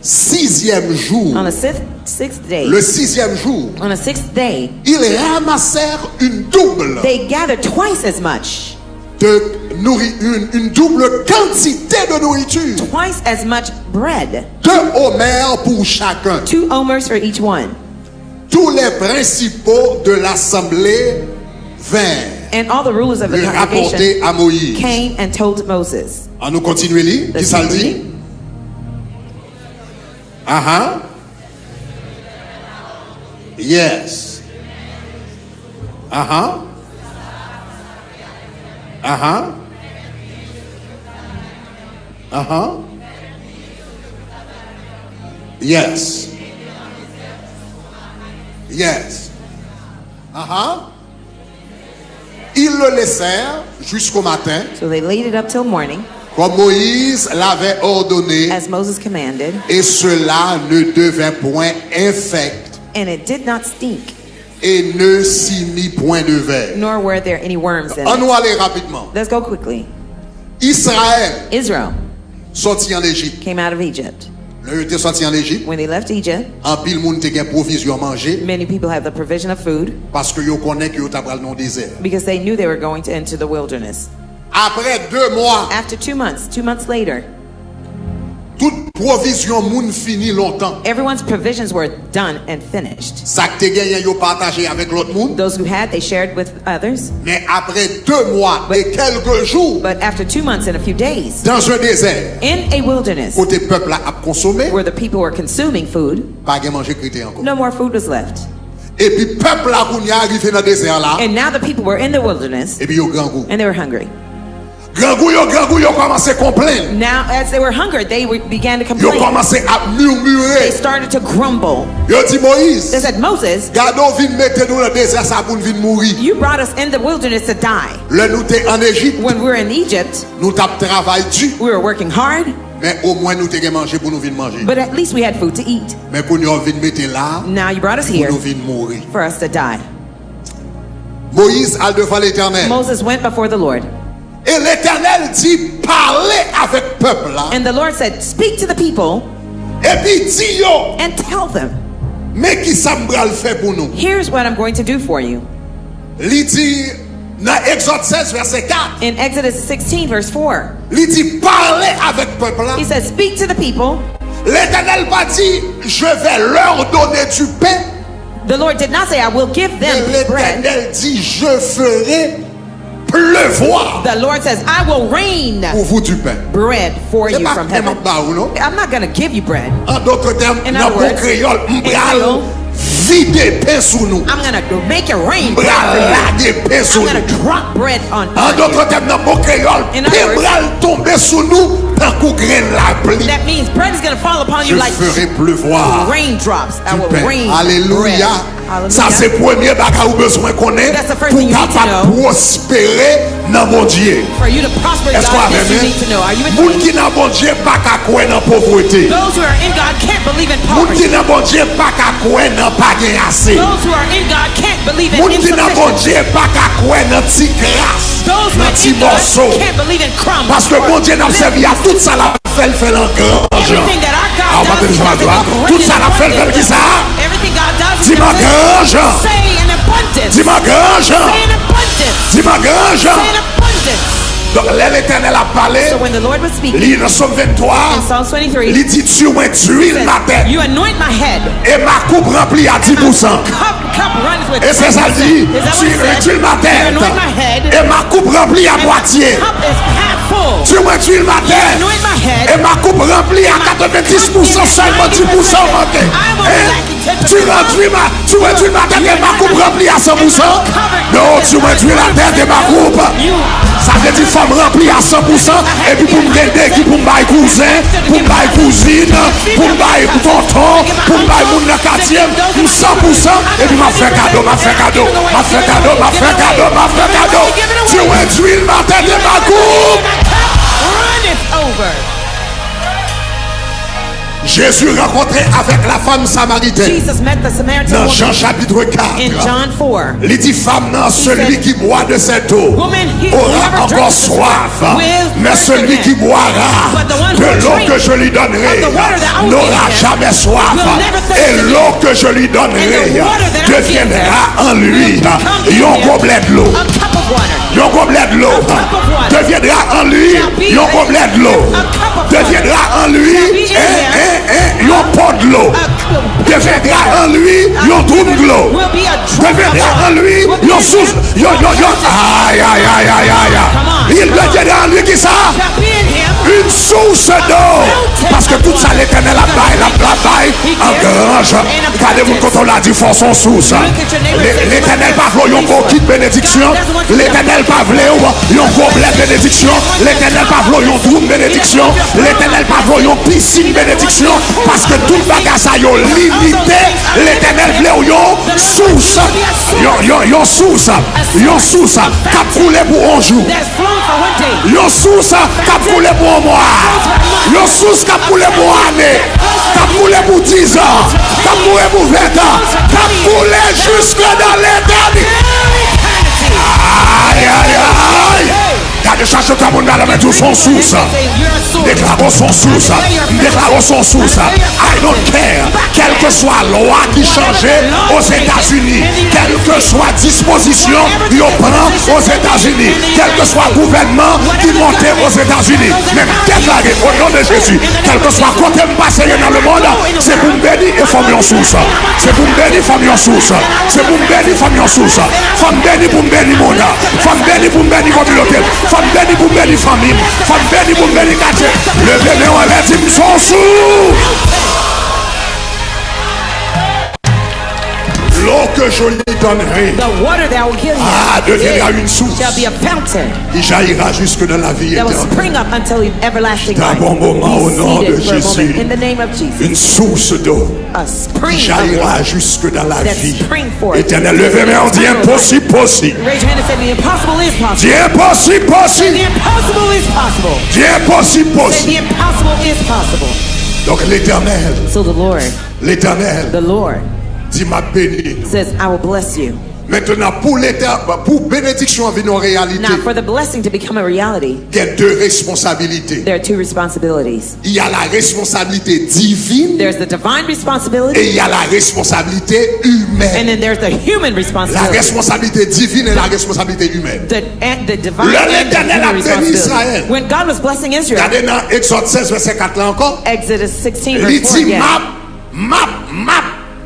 sixième jour, On the sixth day, le sixième jour, on the sixth day, ils ramassèrent une double they gathered twice as much, une double quantité de nourriture. twice as much bread, 2 homères pour chacun. 2 omers for each one. Tous les principaux de l'assemblée vinrent And all the rulers of the le congregation rapporter à Moïse. came and told Moses. On nous continue lire. Qui Let's ça le keep dit? reading. Yes. Yes. Yes. Ils le laissèrent jusqu'au matin, So they laid it up till morning, comme Moïse l'avait ordonné, as Moses commanded, et cela ne devint point infect and it did not stink, et ne s'y mit point de verre. nor were there any worms in On it. nous aller rapidement. Let's go quickly. Israël Israel sorti en Égypte. came out of Egypt. Le était sorti en Égypte. When they left Egypt, En pile moun te gen provision manger many people had the provision of food parce que yo connaît que yo t'a pral non désert. because they knew they were going to enter the wilderness. Après 2 mois, After 2 months later, toute provision moun fini longtemps. everyone's provisions were done and finished. Ça que te gen yo partagé avec l'autre monde. Those who had, they shared with others. Mais après 2 mois et quelques jours But after 2 months and a few days, dans un désert, in a wilderness côté peuple a consommé, where the people were consuming food, pas gen manger crété encore. no more food was left. Et puis peuple là qu'on y arrivé dans désert là, And now the people were in the wilderness et puis yo grand goût. and they were hungry. Grand goût yo commencé complaindre. Now, as they were hungry, they began to Yo complain. commencé à They murmurer. started to grumble. Yo dit They Moïse, said, Moses, gardons vin mettre nous dans le désert ça pour vin mourir. you brought us in the wilderness to die. Le nous t'es en Égypte, When we were in Egypt, nous t'a travail dur, we were working hard, mais au moins nous t'es manger pour nous vin manger. but at least we had food to eat. Mais pour nous vin mettre là, Now you brought us pour here nous vin mourir. for us to die. Moïse a devant l'Éternel. Moses went before the Lord, Et l'Éternel dit parlez avec peuple là. and the Lord said, speak to the people Et puis dit yo, and tell them, mais qui ça m'bral fait pour nous? here's what I'm going to do for you. Li dit dans Exode 16 verset 4, In Exodus 16, verse 4, li dit parlez avec peuple là. he says, speak to the people. L'Éternel pas dit je vais leur donner du pain. The Lord did not say, I will give Mais them bread. l'Éternel dit je ferai pleuvoir The Lord says, I will rain pour vous du pain. bread for C'est you pas from tellement heaven. bas ou non? I'm not going to give you bread. En d'autres termes, In dans other bon words, créole, in m'bral Creole, vide pain sous nous. I'm going to make it rain bread M'bral for you. laguer pain sous I'm going nous. to drop bread on En you. d'autres termes, dans bon créole, In other words, m'bral tomber sous nous tant qu'on graine la pluie. That means bread is going to fall upon Je you like ferai pleuvoir raindrops. I du will pain. rain Alléluia. bread. Ça c'est le premier bagage ou besoin qu'on ait That's the first pour thing you need to capable know. prospérer dans mon Dieu. For you to prosper, Est-ce qu'on God, a this you amen? need to know. Are you with Moun me? qui n'a bon Dieu pas qu'à croire dans pauvreté. Those who are in God can't believe in Moun qui poverty. n'a bon Dieu pas qu'à croire dans pas gain assez. Those who are in God can't believe in Moun qui n'a bon insufficiency. Dieu pas qu'à croire dans petit crasse, Those who dans are petit in God morceau. can't believe in crumbs. Parce que or bon Dieu n'a little servi à tout ça la fait en grand. Everything that our Ah, on va God te does, he dire, does in tout great ça and la fait abundant. qui ça? Everything God does, he Dis-moi does grand. it. Say in abundance. Dis-moi grand. Say in abundance. Dis-moi grand. Say in abundance. Donc là l'Éternel a parlé. So when the Lord was speaking Lis dans Somme 23. in Psalms 23, Il dit tu m'as d'huile ma tête you anoint my head, et ma coupe remplie à 10%. cup cup runs with Et c'est ça dit, 10%. Is that what tu it says? tuiles ma You tête anoint my head. et ma coupe remplie à And moitié. my cup is half full. Tu me tuiles ma You tête anoint my head. et ma coupe remplie à 90%, seulement 10% manqué. Tu réduis ma tête et ma coupe remplie à 100%. Non, tu réduis la tête et ma coupe. Ça veut dire femme remplie à 100%. Et puis pour me gagner, qui pour me bailler cousin, pour me bailler cousine, pour me bailler tonton, pour me bailler mon quartier, 100%. Et puis m'a fait cadeau, m'a fait cadeau, m'a fait cadeau, m'a fait cadeau, m'a fait cadeau. Tu réduis ma tête et ma coupe. Run over. Jésus rencontrait avec la femme samaritaine Jesus met the Samaritan dans woman Jean chapitre 4. in John 4. Il dit femme, non, celui qui boit de cette eau Woman, he aura whoever encore drinks soif, will mais thirst celui again. qui boira But the one de who l'eau drinks que je lui donnerai of the water that I will n'aura give him jamais soif, will never thirst et again. l'eau que je lui donnerai And the water that I will give deviendra him en lui will become in un him gobelet de l'eau. a cup of water. Yon gobelet de l'eau cup of water deviendra en lui shall be yon gobelet de l'eau a cup of deviendra en lui shall be in yon pot de l'eau deviendra en lui yon trou de l'eau Will be a drop of deviendra en water. lui Will be yon a source aïe aïe aïe aïe aïe il deviendra en lui qui ça Shall be in him. une source d'eau parce que tout ça l'éternel la baille en grange regardez-vous quand on l'a dit fort son source l'éternel pas voulu yon gros kit bénédiction l'éternel pas voulu yon gobelet bénédiction l'éternel pas voulu yon trou bénédiction l'éternel pas voulu yon piscine bénédiction parce que tout bagage ça yon limité l'éternel voulu yon source yon source cap couler pour un jour That's flowing for one day. yon source cap couler pour un mois yon source cap couler pour un année cap couler pour 10 ans cap couler pour 20 ans cap couler jusque dans l'éternité. Aïe aïe aïe. Gardez chaque temps mon gars mettre son source. Déclarons son source. Déclarons son source. I don't care. Quelle que soit la loi qui changeait aux États-Unis, quelle que soit disposition qui prend aux États-Unis, quel que soit gouvernement qui montait aux États-Unis, même déclaré au nom de Jésus, quel que soit côté me passer dans le monde, c'est pour me bénir et former en source. C'est pour me bénir, former en source. C'est pour me bénir, former en source. Femme bénie pour me bénir mon gars. Femme bénie pour me bénir communauté. Femme bénie pour me bénir famille. Femme bénie pour me bénir quartier. Le bébé on va dire son sous. L'eau que je lui donnerai The water that I will give him deviendra une source shall be a fountain qui jaillira jusque dans la vie that will éternelle. spring up until everlasting C'est un life. bon moment au Be nom de seated for a moment. Jésus. In the name of Jesus. Une source d'eau A spring qui of jaillira water. jusque dans la That vie spring forth. éternelle. Levez-moi, on dit impossible, possible. Raise your hand and say the impossible is possible. Dis impossible, Say possible. the impossible is possible. Dis impossible, Say possible. the impossible is possible. Donc l'éternel, So the l'éternel Lord dit m'a béni. says, I will bless you. Maintenant, pour bénédiction à venir en réalité, Now, for the blessing to become a reality, il y a deux responsabilités. there are two responsibilities. Il y a la responsabilité divine There's the divine et responsibility, il y a la responsabilité humaine. and then there's the human La responsibility. responsabilité divine et la responsabilité humaine. The divine Le and the l'Éternel a human béni Israël. responsibility. When God was blessing Israel, Regardez dans Exode 16, verset 4 là encore. Exodus 16, Il verse 4 dit again.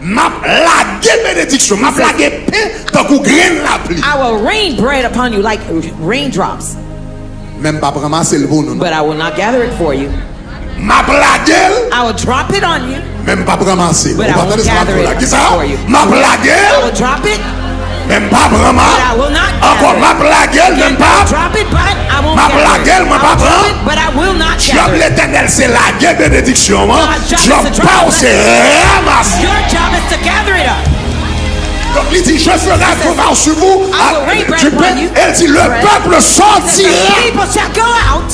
m'a lagué bénédiction, m'a lagué pain tant qu'on graine la pluie. I will rain bread upon you like raindrops, Même pas ramasser le bon non. but I will not gather it for you. M'a lagué, I will drop it on you, même pas ramasser. but I Vous won't entendez ça gather là? Qui it ça? for you. M'a I will lagué, drop it, même pas but I ramasser. will not Encore gather m'a it. lagué, même Again, pas. drop it, but I won't Ma gather it. blague, ma I will papa. drop it, but I will not Job gather it. l'éternel, c'est laguer bénédiction. Hein? God's job is to Job drop pas, the c'est ramasser. Your job is to gather it up. Donc il dit, je ferai un sur vous. I will rain bread Tu peux- upon you. Elle dit, le Bread. peuple The sortira people shall go out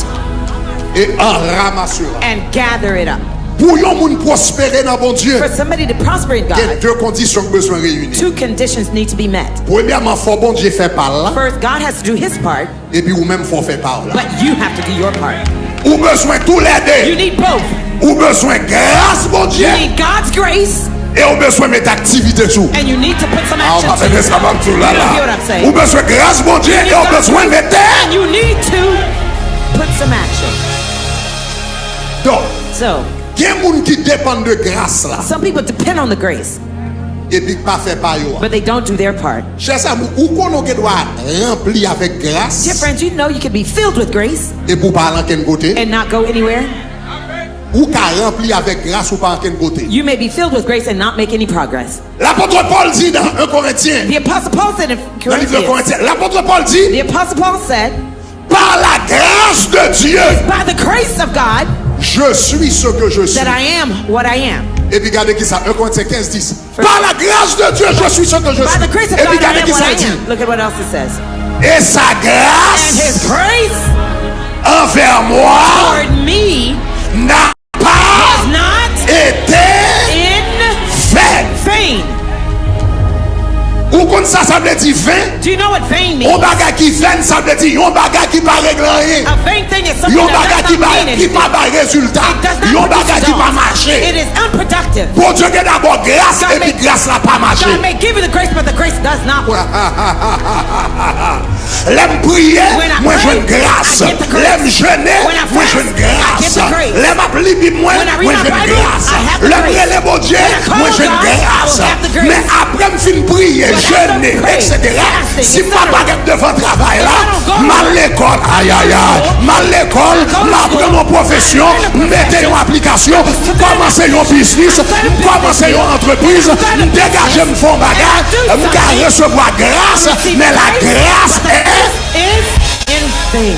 et en ramassera. and gather it up. Pour yon moun prospérer dans bon Dieu, For somebody to prosper in il y a God, deux conditions que besoin réunies. two conditions need to be met. Premièrement, faut bon Dieu faire par là, First, God has to do his part, et puis ou même faut faire par là. but you have to do your part. Ou besoin tous les You deux. need both. Ou besoin grâce bon Dieu, You need God's grace, et ou besoin mettre activité sous. and you need to put some Ah, on action va to faire it. ça comme tout là You don't hear what I'm là. saying? Ou besoin grâce bon Dieu, et ou besoin mettre. And you need to put some action. Donc, So, il y a des gens qui dépendent de grâce là. some people depend on the grace. et puis pas fait par yo. but they don't do their part. Cher ça, ou qu'on doit remplir avec grâce Dear friends, you know you can be filled with grace et pour pas aller en côté. and not go anywhere. Ou qu'à remplir avec grâce ou pas en côté. You may be filled with grace and not make any progress. L'apôtre Paul dit dans 1 Corinthiens, The Apostle Paul said in dans le livre de Corinthians, Corinthiens, l'apôtre Paul dit, the Apostle Paul said, par la grâce de Dieu, by the grace of God, je suis ce que je suis. that I am what I am. Et puis regardez qui ça, 1 Corinthiens 15, 10. Par la grâce de Dieu, je suis ce que je By suis. the grace of Et puis God, I regardez am qui what ça I dit. am. Look at what else it says. Et sa And His grâce grace envers moi toward me n'a pas has not été in fait. vain. Ou comme ça veut dire vain? Do you know what vain On means? bagage qui vain, ça veut dire on bagage qui pas régler rien. A vain thing is something Yon that bagage does not mean qui anything. pas de résultat. It does Yon not produce bagage qui pas results. marché. It is unproductive. Bon Dieu qui d'abord grâce God et puis may- grâce n'a pas marché. God may give you the grace, but the grace does not work. L'aime prier, When I moi je pray, une grâce. I get the grace. L'aime jeûner, When I moi je fast, une I get grâce. the grace. L'aime appeler Bible, moi When I read moi my je une Bible, grâce. I have the L'aime grace. prier mon Dieu, When I call moi je une God, I will grâce. have the grace. Mais après me fin prier, But after jeûner, pray, etc. fasting, Si etc. ma baguette devant travail là, If I don't go mal l'école, aïe aïe aïe, mal l'école, go to m'apprends mon profession, mettez une application, commencez une business, commencez une entreprise, dégagez me fond bagarre, me recevoir grâce, mais la grâce est Is in vain.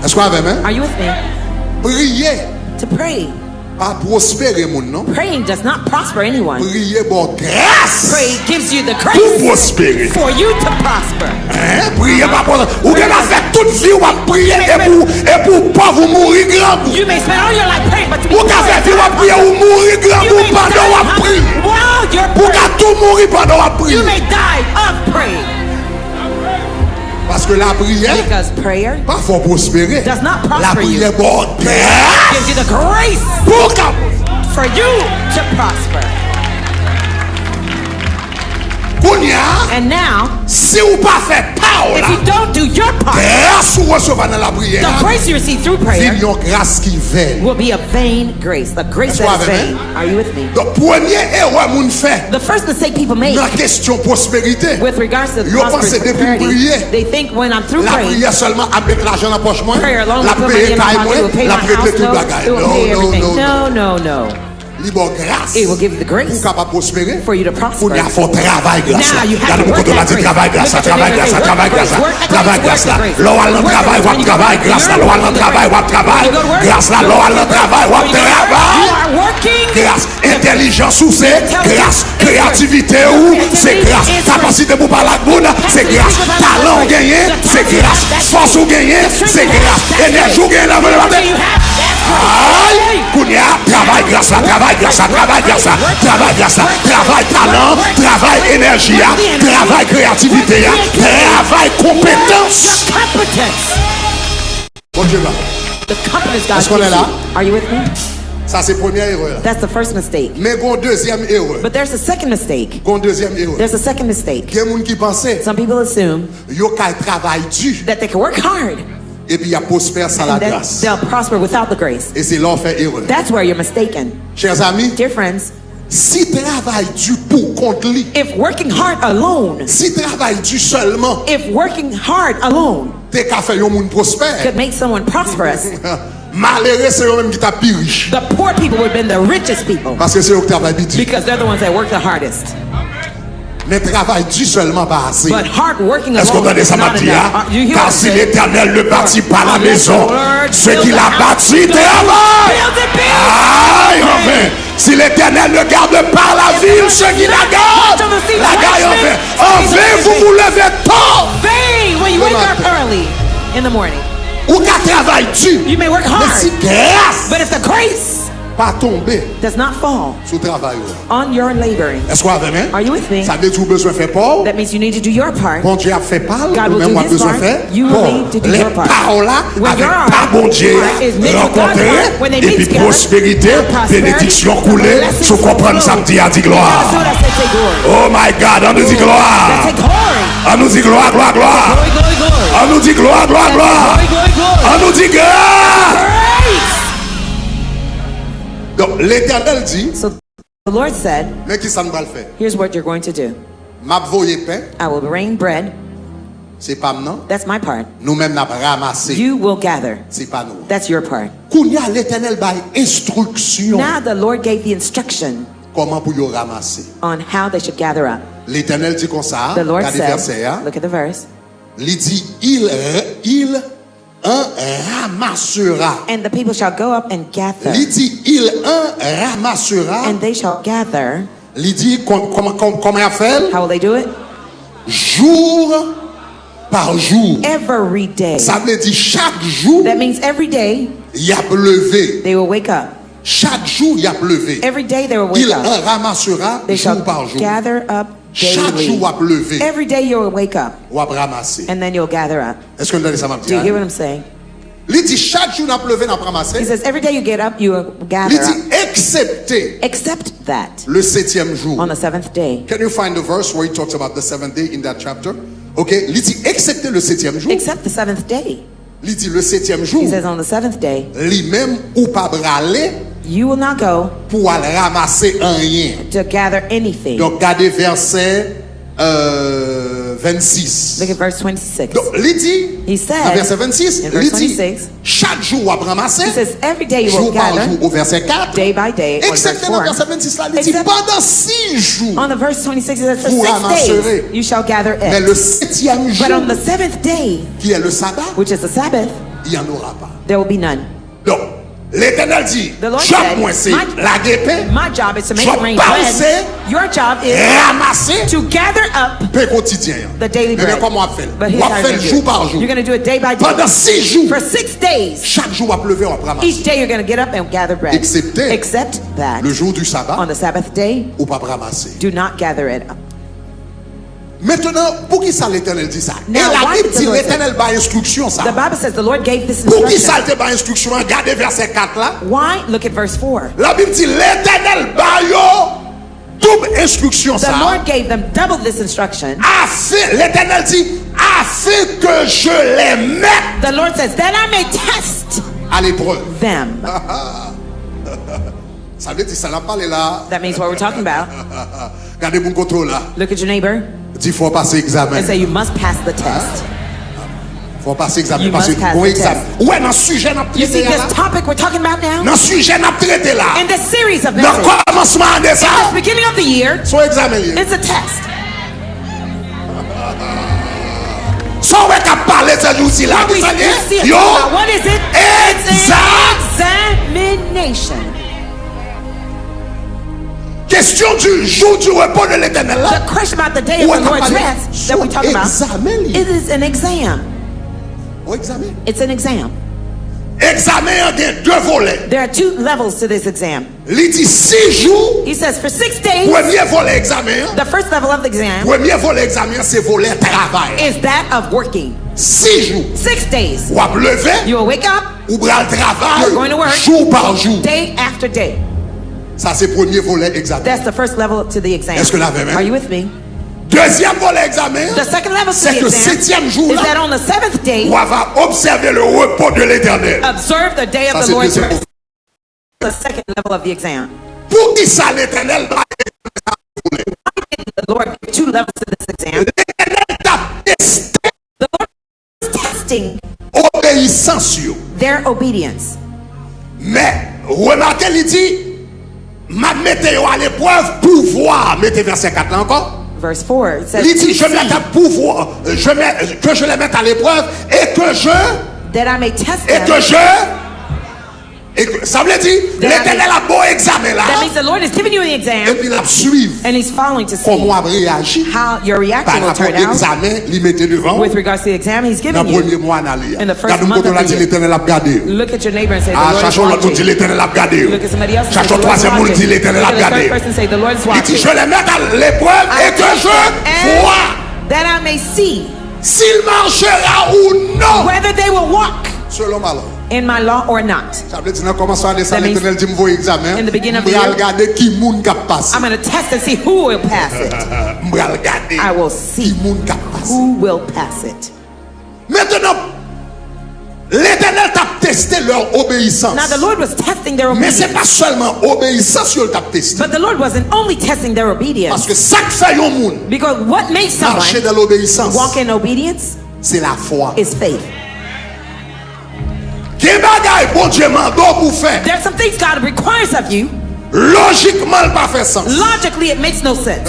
est-ce qu'on avait même? Are you with me? Prier, To pray. pas prospérer moun non? Praying does not prosper anyone. Prier bon grâce Pray gives you the pour grace prospérer. for you to prosper. Hein? Prier pas pour ou bien fait toute vie ou à prier et pour pas vous mourir grand. You may spend all your life praying, but you Ou qu'à faire vie ou à prier ou mourir grand you ou may pendant ou à die prier. while you're Ou praying. qu'à tout mourir pendant ou à prier. You may die of praying. Parce que la prière Because prayer pas faut prospérer. does not La prosper you. prière bon grâce Gives you the grace pour qu'à for you to prosper. Kounya, And now, si ou pas fait if you parole, don't do your part, grâce ou recevoir dans la prière, the grace you receive through prayer il y a une grâce qui veille. will be a vain grace. The grace Est-ce that qu'on is avait, vain. Are you with me? Donc, premier erreur moun fait The first mistake people make dans la question prospérité, with regards to Yo pense depuis prosperity, prier. they think when I'm through la praying, prière seulement avec l'argent dans la poche moi, prayer alone la will put money payer in my caille pocket, moi, it will pay la my régler house tout note, bagaille. it will pay everything. Non. No, no, no. Libre grâce. It will give you the Pour grace capable prospérer. for you to prosper. Pour y avoir travail grâce. Now you have Regardez to mon work côté là that dit grace. travail grâce, Look at travail your grâce, neighbor, travail work grâce, the grace, travail work grâce the là. grace. L'on a le Work the travail, grace. wap travail grâce là. L'on a le travail, wap travail. You go to work. Grâce là, l'on a le travail, wap You travail. are working. Grâce, intelligence ou c'est grâce, créativité ou c'est grâce, capacité pour parler de monde, c'est grâce, talent ou gagné, c'est grâce, force ou gagné, c'est grâce, énergie ou gagné, la Whatever you have, that's aïe, Kounia, travail grâce là, travail grâce là, travail grâce là, travail grâce là, travail talent, travail énergie, travail créativité, travail compétence. your competence. Bon Dieu là, The competence God Est-ce qu'on gives est là? you. Are you with me? ça c'est première erreur là. That's the first mistake. Mais gon deuxième erreur, But there's a second mistake. gon deuxième erreur. There's a second mistake. Il y a des gens qui pensaient, Some people assume yo kay travail dur that they can work hard et puis il y a prospère sans la and that grâce. they'll prosper without the grace. Et c'est là on fait erreur. That's where you're mistaken. Chers amis, Dear friends, si travail dur pour contre lui, if working hard alone, si travail dur seulement, if working hard alone t'es qu'à faire un monde prospère. could make someone prosperous, Malheureux c'est eux même qui t'a plus riche. the poor people would have been the richest people Parce que c'est eux qui travaillent dur. because they're the ones that work the hardest. Mais travail dur seulement pas assez. But hard working Est-ce qu'on alone entendait is ça not m'a dit? enough. You hear Car what I'm si saying? l'Éternel ne bâtit pas la maison, ceux qui la bâtit Build travaillent. it, build. Aïe, enfin. Si l'Éternel ne garde pas la ville, ceux qui la gardent, la gardent en vain, vous vous levez tôt. Vain when you wake up early in the morning. Ou qu'à travail dur. You may work Mais hard, si grâce but if the grace pas tomber does not fall sur le travail. on your laboring, Est-ce qu'on a même? are you with me? Ça veut dire que vous avez besoin de faire Paul. That means you need to do your part. Bon Dieu a fait parole, God will même do moi his besoin de part. faire. You will Bon, need to do les your part. paroles là, When avec your pas bon Dieu, heart is mixed with God's rencontrer, heart, when they et meet puis together, prospérité, prosperity, bénédiction coulée, blessings sous comprendre flow. samedi à dit That's gloire. what I said, take glory. Oh my God, on nous dit That's gloire. take glory. On nous dit gloire, gloire, gloire. Glory, glory, glory. On nous dit gloire, gloire, gloire. Glory, glory, glory. On nous dit grâce. Grace. Donc l'Éternel dit, So the Lord said, mais qui ça nous va le faire? here's what you're going to do. M'a voyé pain, I will rain bread. c'est pas non. That's my part. Nous-mêmes n'a ramasser, You will gather. c'est pas nous. That's your part. Kounya l'Éternel ba instruction Now the Lord gave the instruction comment pour yo ramasser. on how they should gather up. L'Éternel dit comme ça, The Lord regardez verset, said, hein? look at the verse. Il dit, il un ramassera. And the people shall go up and gather. Il dit, il un ramassera. And they shall gather. Il dit, comment il fait? How will they do it? Jour par jour. Every day. Ça veut dire chaque jour, That means every day il y a pleuvé. they will wake up. Chaque jour, il y a pleuvé. Every day they will wake Il up. en ramassera They shall jour par jour. gather up Chaque daily. jour, il a pleuvé. Every day you will wake up Ou a ramasser. and then you'll gather up. Est-ce que vous entendez ça, ma Do you hear petite? what I'm saying? Il dit, chaque jour, il a pleuvé, il a He ramassé. says every day you get up, you will gather Il up. dit, excepté Except that le septième jour. on the seventh day. Can you find the verse where he talks about the seventh day in that chapter? Okay, il dit excepté le septième jour. Except the seventh day. Il dit le septième jour. He says on the seventh day, Lui-même ou pas braler you will not go pour aller ramasser un rien. to gather anything. Donc, regardez verset 26. Look at verse 26. Donc, il dit, He said, dans verset 26, in verse il dit, 26, chaque jour on va ramasser, he says every day you jour will par gather, jour, au verset 4. day by day, on verse Excepté dans 4. verset 26, là, il dit, Except- pendant 6 jours. On the verse 26, it says, for Vous 6 ramasserez. days you shall gather Mais it. le septième But jour, on the seventh day, qui est le sabbat, which is the Sabbath, il n'y en aura pas. there will be none. Donc, l'Éternel dit, The Lord job said, moi c'est my- la guépée, My job is to make Job it rain pas bread. c'est Your job is ramasser to gather up pain quotidien. the daily Mais bread. comment on fait? But On here's how va you're faire going to jour do par it. jour. You're going to do it day by day. Pendant 6 jours, For 6 days. chaque jour va pleuver, on va ramasser. Each day you're going to get up and gather bread. Excepté Except that le jour du on sabbat, the Sabbath day, on va ramasser. do not gather it up. Maintenant, pour qui ça l'Éternel dit ça? Et Now, la why Bible did the dit Lord l'Éternel bat instruction ça. The Bible says the Lord gave this Pour qui ça instruction. te bat instruction? Regardez verset 4 là. Why? Look at verse 4. La Bible dit l'Éternel bat yo double instruction The ça. Lord gave them double this instruction. Afin, l'Éternel dit, afin que je les mette The Lord says, that I may test à l'épreuve. them. Ça veut dire, ça n'a pas parlé là. That means what we're talking about. Regardez mon contrôle là. Look at your neighbor Il faut passer examen. and say, you must pass the test. Faut passer examen. You Parce que must pass bon the examen. Ouais, dans le sujet n'a You see traité là. this topic we're talking about now? Dans le sujet n'a traité là. In this series of Dans messages, le commencement de at ça. the beginning of the year, Son examen lié. it's a test. Son ouais qu'à parler ce jour-ci là. What we see it Yo. about, what is it? It's Exam. an examination. Question du jour du repos de l'Éternel là. The question about the day of Ouais, the qu'à Lord's parler rest that we son talk about, examen lié. it is an exam. Au examen. It's an exam. Examen il y a deux volets. There are 2 levels to this exam. Il dit 6 jours. He says for 6 days, Premier volet examen. the first level of the exam Premier volet examen c'est volet travail. is that of working. 6 jours. 6 days. Ou à lever. You will wake up Ou bral travail. You're going to work. Jour par jour. day after day. Ça c'est premier volet examen. That's the first level to the exam. Est-ce que la même? Are you with me? Deuxième volet examen. The second level to C'est the que exam septième jour is that là. on the 7th day, On va observer le repos de l'Éternel. observe the day Ça of the c'est Lord's deuxième. rest. The second level of the exam. Pour qui ça l'Éternel va The Lord gave 2 levels to this exam. t'a testé The Lord is testing obéissance yo. their obedience. Mais remarquez il dit m'a mettez yo à l'épreuve pour voir. Mettez verset 4 là encore. Verse 4, it says, Il dit "To je mets see à pouvoir que je les mette à l'épreuve et que je that I may test et them." que je et que, ça veut dire l'Éternel a beau examen là That means the Lord is giving you an et exam puis il a suivre and He's following to see comment on réagit how your par reaction will rapport à turn out l'examen il mettait devant with regards to the exam He's dans giving le premier you. mois en aller. In the first Quand nous month of a the dit year. l'Éternel a gardé. Look at your neighbor and say, the Ah, Lord is cherchons l'autre dit watching. l'Éternel a gardé. Look at somebody else and say, Cherchons the Lord is troisième monde dit watching. l'Éternel Look a at the third gardé. person say, the Lord is Il dit watching. je les mets à l'épreuve et que je vois That I may see s'il marchera ou non whether they will walk selon ma loi. in my law or not. Ça veut dire dans commençant de ça That means l'Éternel dit me voit examen. in the beginning of the M'bral year, regarder qui moun k'ap passe. I'm going to test and see who will pass it. M'bral regarder I will qui see moun k'ap passe. who will pass it. Maintenant l'Éternel t'a testé leur obéissance. Now the Lord was testing their Mais c'est obedience. pas seulement obéissance qu'il t'a testé. But the Lord wasn't only testing their Parce obedience. que ça que fait un monde Because what makes marcher someone dans l'obéissance, walk in obedience c'est la foi. is faith. Quel bagay bon Dieu mando pour faire? There's some things God requires of you. Logiquement, il pas fait sens. Logically, it makes no sense.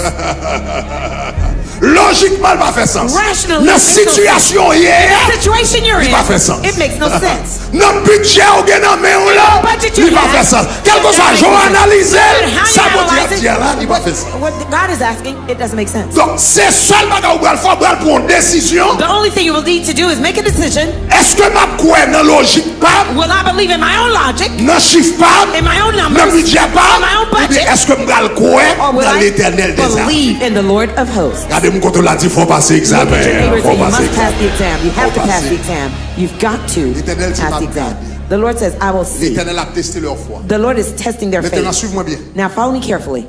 Logiquement, il pas fait sens. Rationally, Dans it makes no situation hier, The situation you're il pas fait sens. in, it makes no sense. Dans budget ou bien dans main ou là, Budget you il pas have, fait sens. Quel que soit it jour doesn't make analysé, sense. How ça you veut analyze dire it, là, il pas fait sens. what God is asking, it doesn't make sense. Donc, c'est seul bagay où il faut prendre une décision. The only thing you will need to do is make a decision. Est-ce que ma croix dans logique pas, Will I believe in my own logic, dans chiffre pas, in my own dans numbers, budget pas, in my own ou bien budget, est-ce que je vais le croire or will dans I l'éternel des armes? believe in the Lord of hosts? Regardez-moi quand on l'a dit, il faut passer Look at your examen. neighbor and Faut say, you passer must pass the examen. exam. You have to Faut pass passer. the exam. You've got to L'Éternel dit, pass m'a the exam. regardé. The Lord says, I will see. L'éternel a testé leur foi. The Lord is testing their Maintenant, faith. suivez-moi bien. Now follow me carefully.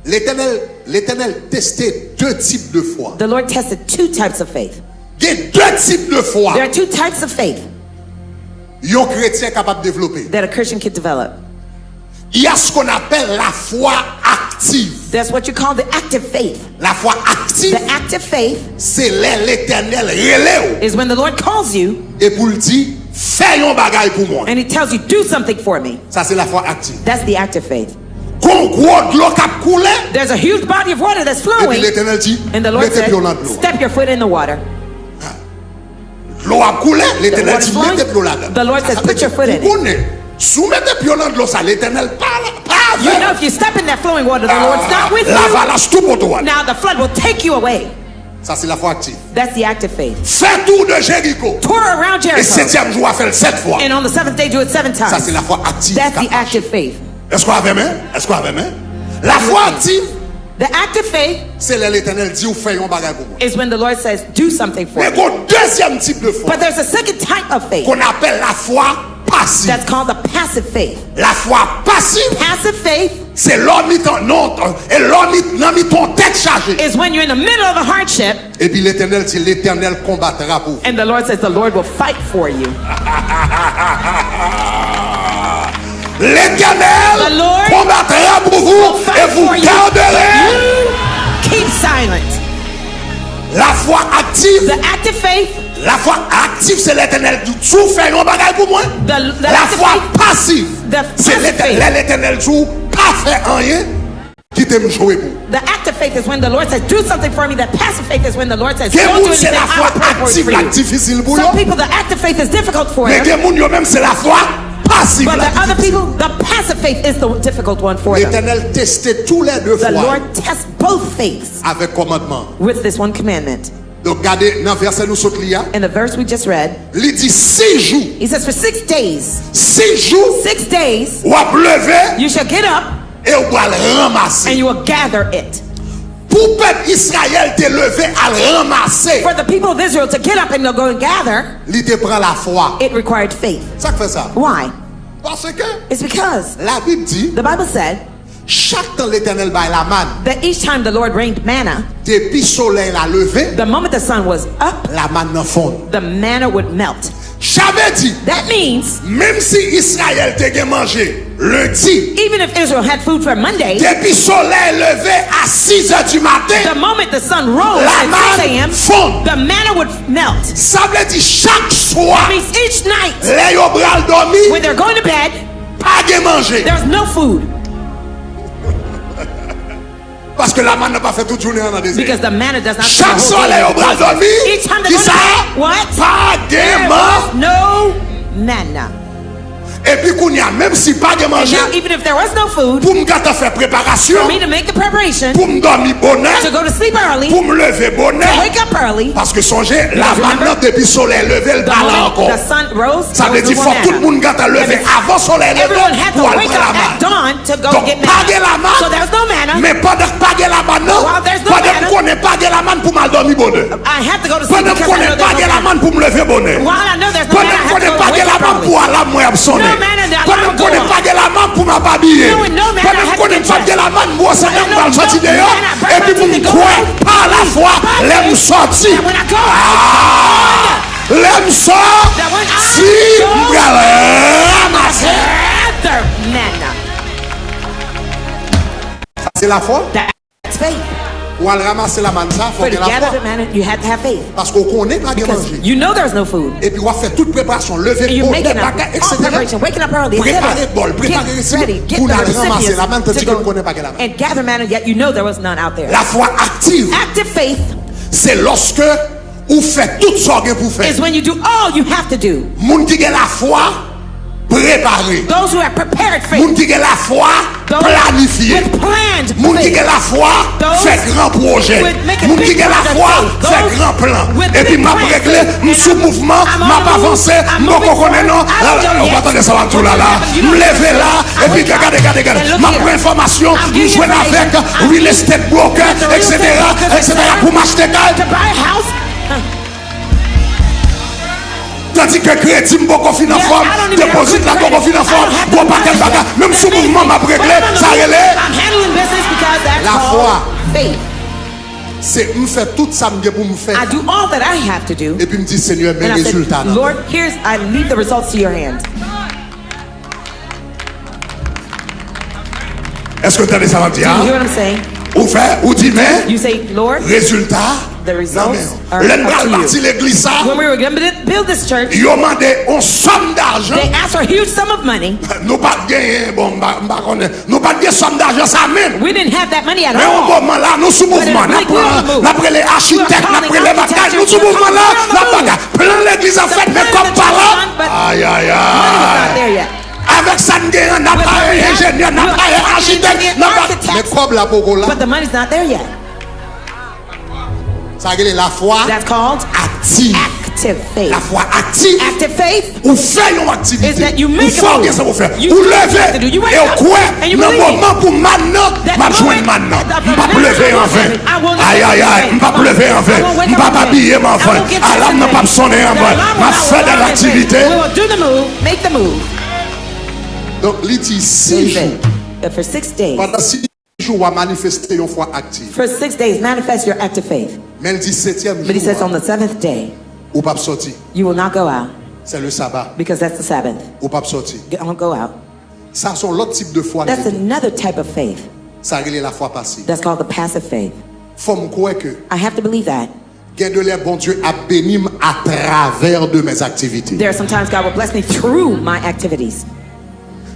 L'éternel testait deux types de foi. The Lord tested two types of faith. Il y a deux types de foi. There are two types of faith Un chrétien capable de développer. that a Christian can develop. Il y a ce qu'on appelle la foi active. That's what you call the active faith. La foi active, The active faith c'est l'éternel relève is when the Lord calls you et pour le dire, fais un bagage pour moi. and he tells you, do something for me. Ça, c'est la foi active. That's the active faith. Quand gros de l'eau cap coulé, There's a huge body of water that's et puis flowing, l'éternel dit, and the Lord mettez said, pied dans l'eau. step your foot in the water. L'eau a coulé, The l'éternel water's dit, flowing. mettez pied là-dedans. The Lord Ça, says, ça put veut your dire, foot in vous it. connaissez, soumettez pied dans l'eau, ça, l'éternel parle. You know, if you step in that flowing water, the Lord's not with La you. valage tout pour toi. Now the flood will take you away. Ça, c'est la foi active. That's the active faith. Fais tour de Jéricho. Tour around Et Jericho. septième jour, a fait le 7 fois. And on the seventh day, do it 7 Ça, times. c'est la foi active. That's the active faith. Est-ce qu'on avait main? Est-ce qu'on avait main? La foi active, The active faith c'est là l'éternel dit, ou fais un bagage pour moi. is when the Lord says, do something for Mais me. il y a un deuxième type de foi But there's a second type of faith qu'on appelle la foi passive. that's called the passive faith. La foi passive, Passive faith c'est l'homme mis ton tête chargée. is when you're in the middle of a hardship Et puis l'éternel dit, l'éternel combattra pour vous. and the Lord says the Lord will fight for you. The L'éternel Lord combattra pour vous will fight et vous for you. garderez. You keep silent. La foi active, The active faith, la foi active, c'est l'éternel dit, tu fais un bagage pour moi. the La active foi faith, passive, the c'est passive faith. l'éternel dit, pas faire rien, qui t'aime jouer pour. The active faith is when the Lord says, do something for me. The passive faith is when the Lord says, Quel don't do monde c'est anything, la I foi will pray for active, it la for you. difficile pour Some eux. people, the active faith is difficult for Mais them. quel monde yo même c'est la foi passive. But la the other difficile. people, the passive faith is the difficult one for them. L'éternel testait tous les deux The fois Lord tests both faiths avec commandement. with this one commandment. Donc regardez dans verset nous saute là, In the verse we just read, il dit 6 jours. he says, for 6 days, 6 jours, 6 days, ou à lever you shall get up et ou à le ramasser. and you will gather it. Pour peuple Israël te lever à le ramasser, For the people of Israel to get up and to go and gather, il te prend la foi. it required faith. Ça fait ça. Why? Parce que It's because la Bible dit, the Bible said chaque temps l'éternel baille la manne, that each time the Lord rained manna, depuis soleil la levé, the moment the sun was up, la manne en fond. the manna would melt. J'avais dit, That means même si Israël te gen mangé lundi, even if Israel had food for Monday, depuis soleil levé à 6 heures du the matin, moment the sun rose la at 6 a.m., manne fond. the manna would melt. Ça veut dire chaque soir, That means each night les yo bral dormi, when they're going to bed, pas gen manger. there's no food Parce que la manne n'a pas fait toute journée en désert. because the manna does not Chaque fill the soir, whole les day. yo bral dormi, Each time they qui go to ça? bed, what? Pas There gen was man. no manna. Et puis qu'on y a, même si pas gen And manger, now, even if there was no food, pour me gâter faire préparation, for me to make the preparation pour me dormir bonheur, to go to sleep early, pour me lever to bonheur. wake up early, Parce que songez, la Because manne remember, depuis soleil levé, le the parle moment encore. the sun rose, Ça veut there was dire no faut tout le more monde gâte à lever That means avant soleil levé everyone had to pour aller wake prendre up la at manne. dawn to go Donc, get paguer la manna. manne. So there's no manna. Mais pendant que paguer la manne, While there's no pendant manna, qu'on n'est pas la manne pour mal dormir bonheur. I have to go to sleep Pendant because qu'on I know n'est pas there's no la manna. manne pour me lever bonheur. While I know there's no Pendant manna, I qu'on have to n'est go pas wake la up manne early. pour aller moi absonner. No manna, the Pendant alarm qu'on go n'est off. pas la manne pour m'habiller. Knowing no manna, I Pendant have qu'on to n'est get pas dressed. la manne, moi ça When I même know dans le sorti no dehors. manna, I brush Et my puis pour teeth me and go croire home. par la foi, By l'aime faith, sorti. that when I go out, l'aime ça, that when si I m'bral ramasser. gather manna, C'est la foi. that's faith. Ou al ramasser la manne ça, faut For que to la gather foi. the manna, you had to have faith. Parce qu'on connaît pas de Because manger. you know there's no food. Et puis on fait toute préparation, lever And le you're bol, making up bagaille, all preparation, etc. waking up early, Préparer etc. bol, préparer Get récipient ready, get pour the la ramasser la manne, recipients tandis to qu'on go connaît pas qu'elle a manne. and gather manna, yet you know there was none out there. La foi active, Active faith c'est lorsque ou fait tout ça que pour faire. is when you do all you have to do. Moun qui a la foi préparé. Those who have prepared Moun faith, qui a la foi those planifié. with planned Moun qui faith, a la foi Those fait grand projet. with make a Moun big qui a la project foi faith. fait Those grand plan. with Et puis big m'a plan réglé, faith. m'a sous And mouvement, I'm m'a on pas the move. avancé, I'm m'a moving pas connaît non. forward. I don't know On yet. va attendre ça va tout là là. You don't Me lever know. là et puis wake up regardez. and look M'a here. pris information, I'm nous giving jouons avec information. real estate broker, With the real etc. estate brokers, etc. etc. pour m'acheter to caille. buy a house. Tandis que crédit m'boko fin en Yeah, forme, I don't even have déposit good la credit. boko fin en I forme, don't have bon good paquet de credit. bagages, même sous But mouvement m'a but réglé, I'm on the ça move. relève. I'm handling business because that's La called foi. faith. C'est me faire tout ça me pour me faire. I do all that I have to do. Et puis me dit Seigneur mes And I résultats. said, Lord, I leave the results to your hands. Est-ce que tu as des avant Do you hear what I'm saying? Ou fait ou dit mais You say, Lord, résultat. the results are L'en up to parti you. l'église ça. When we were going to build this church, Yo mandé on somme d'argent. they asked for a huge sum of money. Nous pas gagner bon m'pa connaît. Nous pas gagner somme d'argent ça même. We didn't have that money at Mais au all. moment là, nous sous mouvement, n'après les architectes, n'après les bagages, nous sous mouvement là, n'après plein l'église en fait, mais comme par là, aïe aïe Money was not aïe. there yet. Avec ça, nous avons un appareil ingénieur, un appareil architecte, mais comme la Bogo là, But the money's not there yet. ça c'est la foi That's called active. active faith. La foi active. Active faith Ou fait une is activité. that you Ou make fait a ce que vous faites. You Ou do what you have to do. levez You wake et up au coin, and you dans le believe moment pour maintenant, that m'a joindre moment maintenant. that the M'a pas lever en vain. I will not Aïe aïe aïe, m'a pas lever en vain. M'a pas habiller en vain. Alarme n'a pas sonné en vain. M'a fait de l'activité. We will do the move, make the move. Donc, il dit 6 jours. But for 6 days, Pendant 6 jours, on va manifester une foi active. for 6 days, manifest your active faith. Mais le 17e But he says on jour, the 7th day, ou pas sortir. you will not go out C'est le sabbat. because that's the Sabbath. Ou pas sortir. Don't go out. Ça, c'est l'autre type de foi. That's another type of faith. Ça, c'est la foi passive. That's called the passive faith. Faut me croire que I have to believe that. Gain de l'air, bon Dieu, a béni à travers de mes activités. There are sometimes God will bless me through my activities.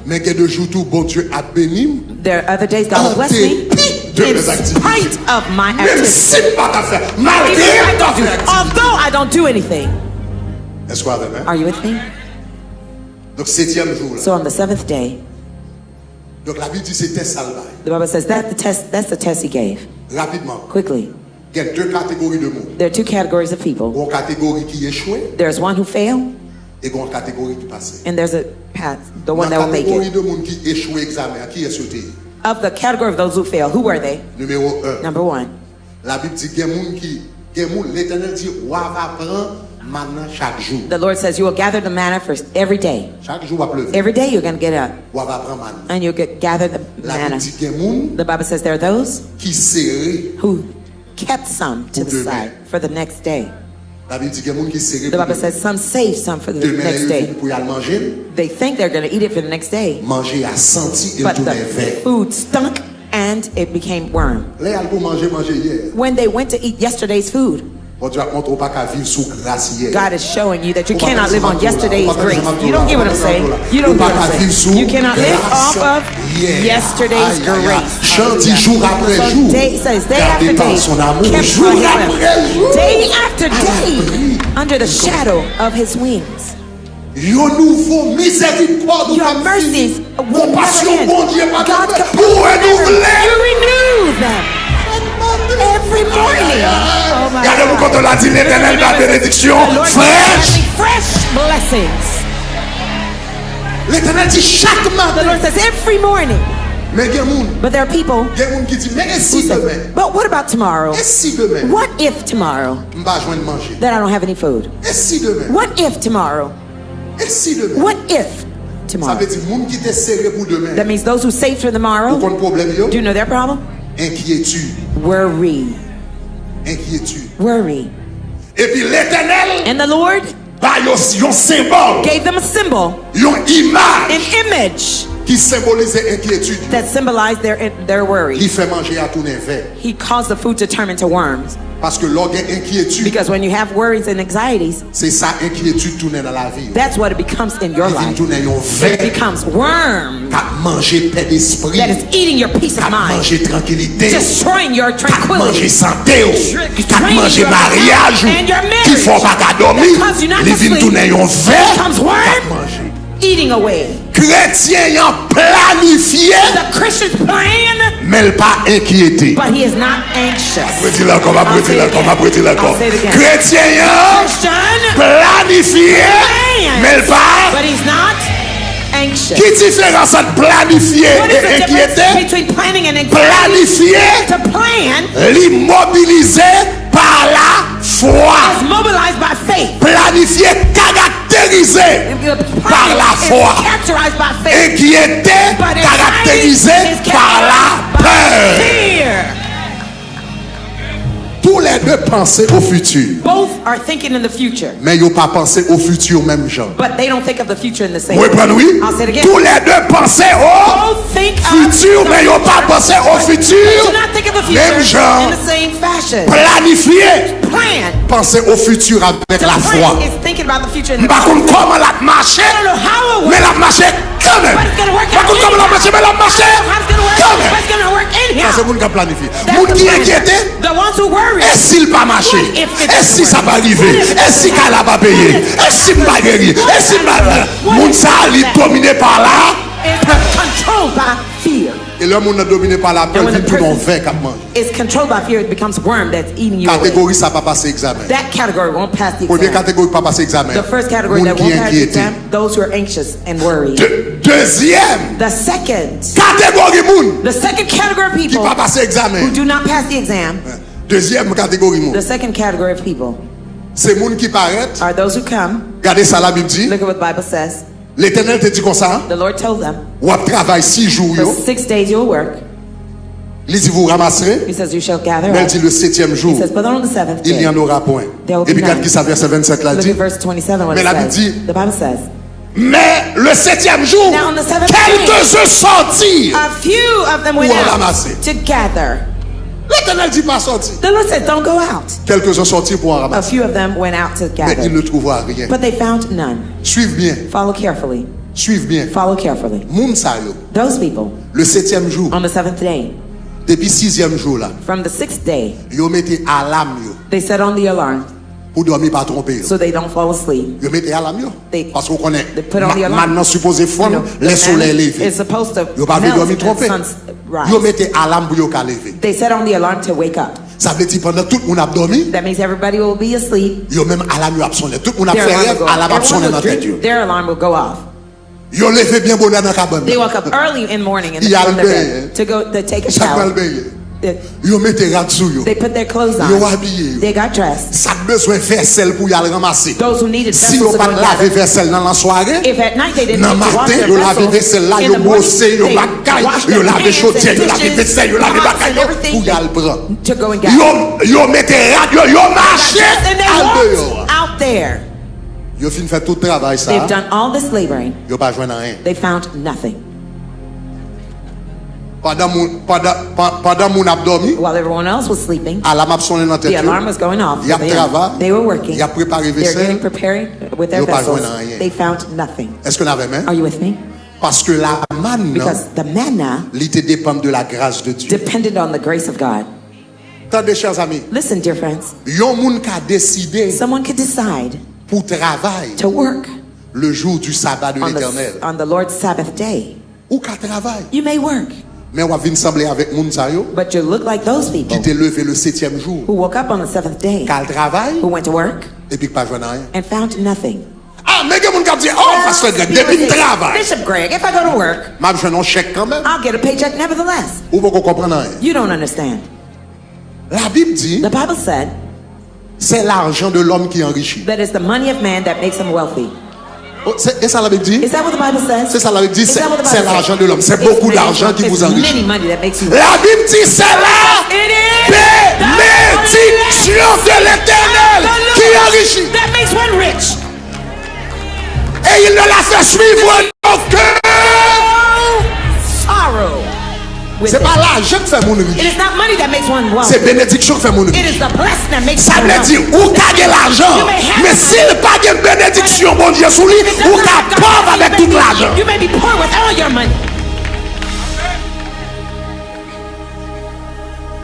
Mais gain de jour tout, bon Dieu a béni. There are other days God will bless me de in mes activités. spite of my Même activities. si pas qu'à faire, Even malgré if I ta don't do- activité. although I don't do anything. Est-ce qu'on a même? Are you with me? Donc, 7e jour. Là. So on the 7th day, Donc, la Bible dit c'était salvaille. the Bible says that's the test he gave. Rapidement. Quickly. Il y a deux catégories de monde. There are two categories of people. Une catégorie qui échoue There's one who fail, et une catégorie qui passe. and there's a path, the one Dans that la will make catégorie it. de monde qui échoue examen, qui est sauté? Of the category of those who fail, who were they? Numéro 1. Number 1. La Bible dit qu'il y a des gens qui, l'Éternel dit, on va prendre maintenant chaque jour. The Lord says you will gather the manna for every day. Chaque jour va pleuvoir. Every day you're going to get up On va prendre manna. and you'll gather the La Bible manna. dit qu'il y a des gens The Bible says there are those qui serrés. who kept some to Pour the demain. side for the next day. La Bible dit qu'il y a des gens qui serrés. The Bible says some save some for the Demain, next ils day. viennent pour y aller manger. They think they're going to eat it for the next day, Manger à senti et but tout the est vert. food stunk and it became worm. Là, ils pour manger hier. When they went to eat yesterday's food, Bon Dieu a montré pas qu'à vivre sous grâce hier. God is showing you that you On va cannot pas live on dire yesterday's on va pas grace. dire You don't get what I'm saying. You don't On get va what pas I'm vivre saying. sous You cannot live grâce off of hier. yesterday's Aïe, aïe, aïe. grace. Chante jour après So jour. day says day Gardé after par day, son amour. kept Jour by him. après jour. Day after day, l'abri. under the shadow of his wings. Yo nouveau miséricorde. Your mercies will never Compassion, end. bon Dieu, pas God's de compassion pour never- renouveler. You renew them every morning. Oh my Regardez-vous God. quand on a dit l'éternel de la bénédiction The Lord fraîche. gives me fresh blessings. L'éternel dit chaque The matin. Lord says every morning. Mais il y a des gens But there are people qui disent, mais et who si say, demain? but what about tomorrow? Et si demain? What if tomorrow Je vais joindre manger. that I don't have any food? Et si demain? What if tomorrow? Et si demain? What if Ça tomorrow? veut dire, les gens qui étaient serrés pour demain. That means those who save for Vous tomorrow, comprenez le problème, yo? do you know their problem? Inquiétude. Worry. Inquiétude. Worry. Et puis l'éternel And the Lord bah yon symbole, gave them a symbol, yon image an image qui symbolisait inquiétude. that symbolized their worry. Il fait manger à tourner vert. He caused the food to turn into worms. Parce que l'orgue inquiétude, Because when you have worries and anxieties, c'est ça inquiétude tourner dans la vie. that's what it becomes in your Il vient life. tourner yon It vert. becomes worm Qu'a manger paix d'esprit. that is eating your peace of Qu'a mind, manger tranquillité. destroying your Qu'a manger tranquility, santé. Qu'a draining manger your mariage. health and your Qui marriage, font pas qu'à dormir. that cause you not Il to vient sleep, tourner yon vert. becomes Qu'a worm, manger. eating away. Chrétien yon planifié. The Christian's plan, Mais il pas inquiété. but he is not anxious. Prêtez encore, I'll prêtez say it encore, again. prêtez encore. I'll say it again. Chrétien yon Christian planifié. Mais il plans, pas. but he's not anxious. Qui différence entre planifié What is et the difference inquiété? between planning and anxiety? Planifié, To plan l'immobilisé par la foi. is mobilized by faith. Planifié, caractérisé par la Planning foi. is characterized by faith. Inquiété, But anxiety caractérisé is par la characterized by peur. fear. Tous les deux pensaient au futur. Both are thinking in the future, Mais ils n'ont pas pensé au futur même genre. but they don't think of the future in the same Vous way. comprenez, oui? I'll say it again. Tous les deux pensaient au Both think futur, of mais ils n'ont pas pensé au They do futur. not think of the Même future genre. in the same fashion. Planifié, Plan. penser au futur avec To la foi. plan is thinking about the future in the Par contre, comment la marché? I don't know how it Mais works. la marché quand même. But it's gonna work Par out contre, comment la anyhow. marché? Mais la marché I don't know how it's gonna work, quand but même. it's gonna work anyhow. Ça, c'est pour nous qui planifier. That's Moun the qui plan. inquiété, The ones who worry. est-ce qu'il pas marché? What if it Est-ce que doesn't ça va work? arriver? What if it Est-ce qu'il doesn't va pas work? payer? What if- Est-ce qu'il va guérir? What Est-ce qu'il va... What Moun if ça, it il doesn't dominé par là. It's controlled by fear. Et le monde est dominé par la peur, And when il the tout dans person- vert cap manger. It's controlled by fear. It becomes worm that's eating you away. Catégorie, ça va pas passer examen. That category won't pass the Première exam. catégorie, pas passer examen. The first category Moun that qui won't pass the inquiété. exam, those who are anxious and worried. Deuxième The second catégorie moun category of qui people pas passer who examen. do not pass the exam, Deuxième catégorie moun, the second category of people c'est moun qui paraît. are those who come. Regardez ça la Bible dit. Look at what the Bible says. L'Éternel te dit comme ça. The Lord told them, Ou travaille 6 jours. for Yo. 6 days you'll work. Il dit vous ramasserez. He says you shall gather Mais il up. dit le 7e jour, He says, but on the seventh il n'y day. en aura point. There will Et be puis quand none. qui ça verset 27 là Look dit. at verse 27 what Mais it la Bible says. dit- The Bible says, Mais le 7e jour, Now on the seventh quelques-uns sortirent. a few of them went Ou en out ramasser. to gather. L'Éternel dit pas sortir. The Lord said, don't go out. Quelques-uns sortirent pour en A ramasser. few of them went out to Mais ils gather, ne trouvèrent rien. but they found none. Suivez bien. Follow carefully. Suivez bien. Follow carefully. Moun sa yo. Those people, Le 7e jour, on the seventh day, depuis 6e jour là, from the sixth day, yo mettez alarme yo they set on the alarm pour dormir pas tromper yo. so they don't fall asleep. Yo mettez alarme yo. They- Parce qu'on connaît. they put on the alarm. Maintenant supposé You fondre, know, les the soleils man levés. is supposed to Yo pas vu melt dormir and tromper. sun's Yo rise. mettez alarme pour yo ka lever. They set on the alarm to wake up. Ça veut dire pendant tout le monde a dormi, That means everybody will be asleep. yo même alarme yo a sonné. Tout le monde a Their fait alarm will rêve, go alarme a off. sonné Everyone dans will tête yo. dream, their alarm will go off. Yo levé bien bonheur dans cabane. They woke up early in the morning in Y the, a from the le bed bain. to go to take a Chaque mal shower. baigné. They, Yo mettez radsou yo. they put their clothes Yo on. habillé yo. They got dressed. Ça besoin faire sel pour y aller ramasser. Those who needed Si vessels yo to pas go laver gather. vaisselle dans la soirée, If at night they didn't dans need to wash matin their yo laver vessels, vaisselle là, in yo the morning brossé, yo they bagaille, wash yo their laver pans chaudière, and yo laver dishes, vaisselle, yo laver pots bagaille and yo, everything pour y aller prendre. to go and gather. Yo mettez radio, yo marché And they al walked dehors. out there. Yo fin fait tout travail ça. They've done all this laboring. Yo pas joindre rien. They found nothing. Pendant mon abdomen, While everyone else was sleeping, alarme a sonné dans the tête. alarm was going off. Y a for them. travail. They were working. Y a préparé They were getting vaisselle. prepared with their Yo pas vessels. joindre rien. They found nothing. Est-ce qu'on avait même? Are you with me? Parce que la manne, Because the manna l'ité dépend de la grâce de Dieu. depended on the grace of God. Attendez, chers amis. Listen, dear friends, Yon moun ka décidé someone could decide pour travailler to work le jour du sabbat de on l'Éternel. on the Lord's Sabbath day. Ou ka travailler. You may work, Mais on va venir sembler avec moun sa yo but you look like those qui people t'est levé le 7e jour. who woke up on the seventh day, Qu'elle travaille who went to work et puis pas joindre rien. and found nothing. Ah, mais il y a qui dit, oh, pasteur Greg, People depuis le say, travail, Bishop Greg, if I go to work, m'a besoin d'un chèque quand même. I'll get a paycheck nevertheless. Ou vous comprenez rien. You don't understand. La Bible dit, The Bible said c'est l'argent de l'homme qui enrichit. that it's the money of man that makes him wealthy. Oh, c'est ça la Bible dit? Is that what the Bible says? C'est ça la Bible dit, Is that what the Bible c'est says? l'argent de l'homme. C'est It's beaucoup many- d'argent qui it's vous enrichit. many money that makes you La Bible dit, c'est la It is bénédiction de l'Éternel qui enrichit. that makes one rich. et il ne la fait suivre aucun. Sorrow. With C'est it. pas l'argent qui fait mon It riche. is not money that makes one wealthy. C'est bénédiction qui fait mon It riche. is the blessing that makes Ça one veut wealthy. dire, ou gagne l'argent, mais s'il pas de bénédiction, bon Dieu, sous lui, It doesn't ou mean qu'à God pauvre bless avec you. tout l'argent. You may be poor with all your money.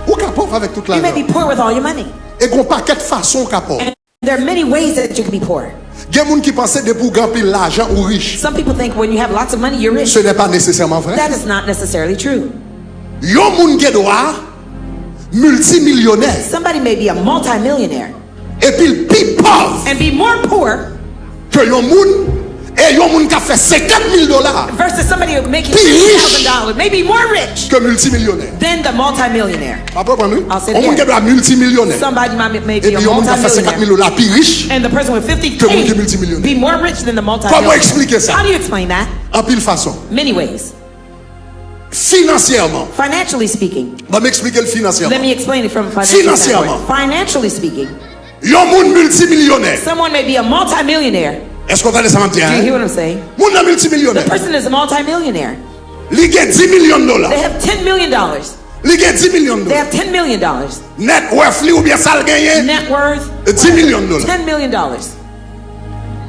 Ou qu'à pauvre avec tout You may l'argent. be poor with all your money. Et qu'on paquet de façon qu'à pauvre. And there are many ways that you can be poor. Il y a des gens qui pensent de pour gagner l'argent ou riche. Some people think when you have lots of money, you're rich. Ce n'est pas nécessairement vrai. That is not necessarily true. Il y a des gens qui doivent multimillionnaire Somebody may be a multimillionaire et puis le plus pauvre and be more poor que les gens et les gens qui ont fait $50,000 versus somebody making Riche. $50,000, maybe more rich que multimillionnaire. than the multimillionaire. Pas comprendre? I'll say On it gens qui again. doivent multimillionnaire Somebody may et be puis a les gens qui ont fait multimillionaire $50,000 plus riche. and the person with 50K Que moun ki multimillionnaire. be more rich than the Comment multimillionaire. expliquer ça? How do you explain that? En pile façon. Many ways. Financièrement. Financially speaking, On va m'expliquer le financièrement. let me explain it from a financial Financièrement. standpoint. Financially speaking, Il y a des gens multimillionnaires. someone may be a multimillionaire. Est-ce qu'on entend ça me dire? Do you hear what I'm saying? Moun nan The multimillionnaire. person is a multimillionaire. Li gen $10 millions. They have $10 million. Li gen $10 millions. They have $10 million. Net worth li ou bien sal genyen Net worth $10 millions. $10 million.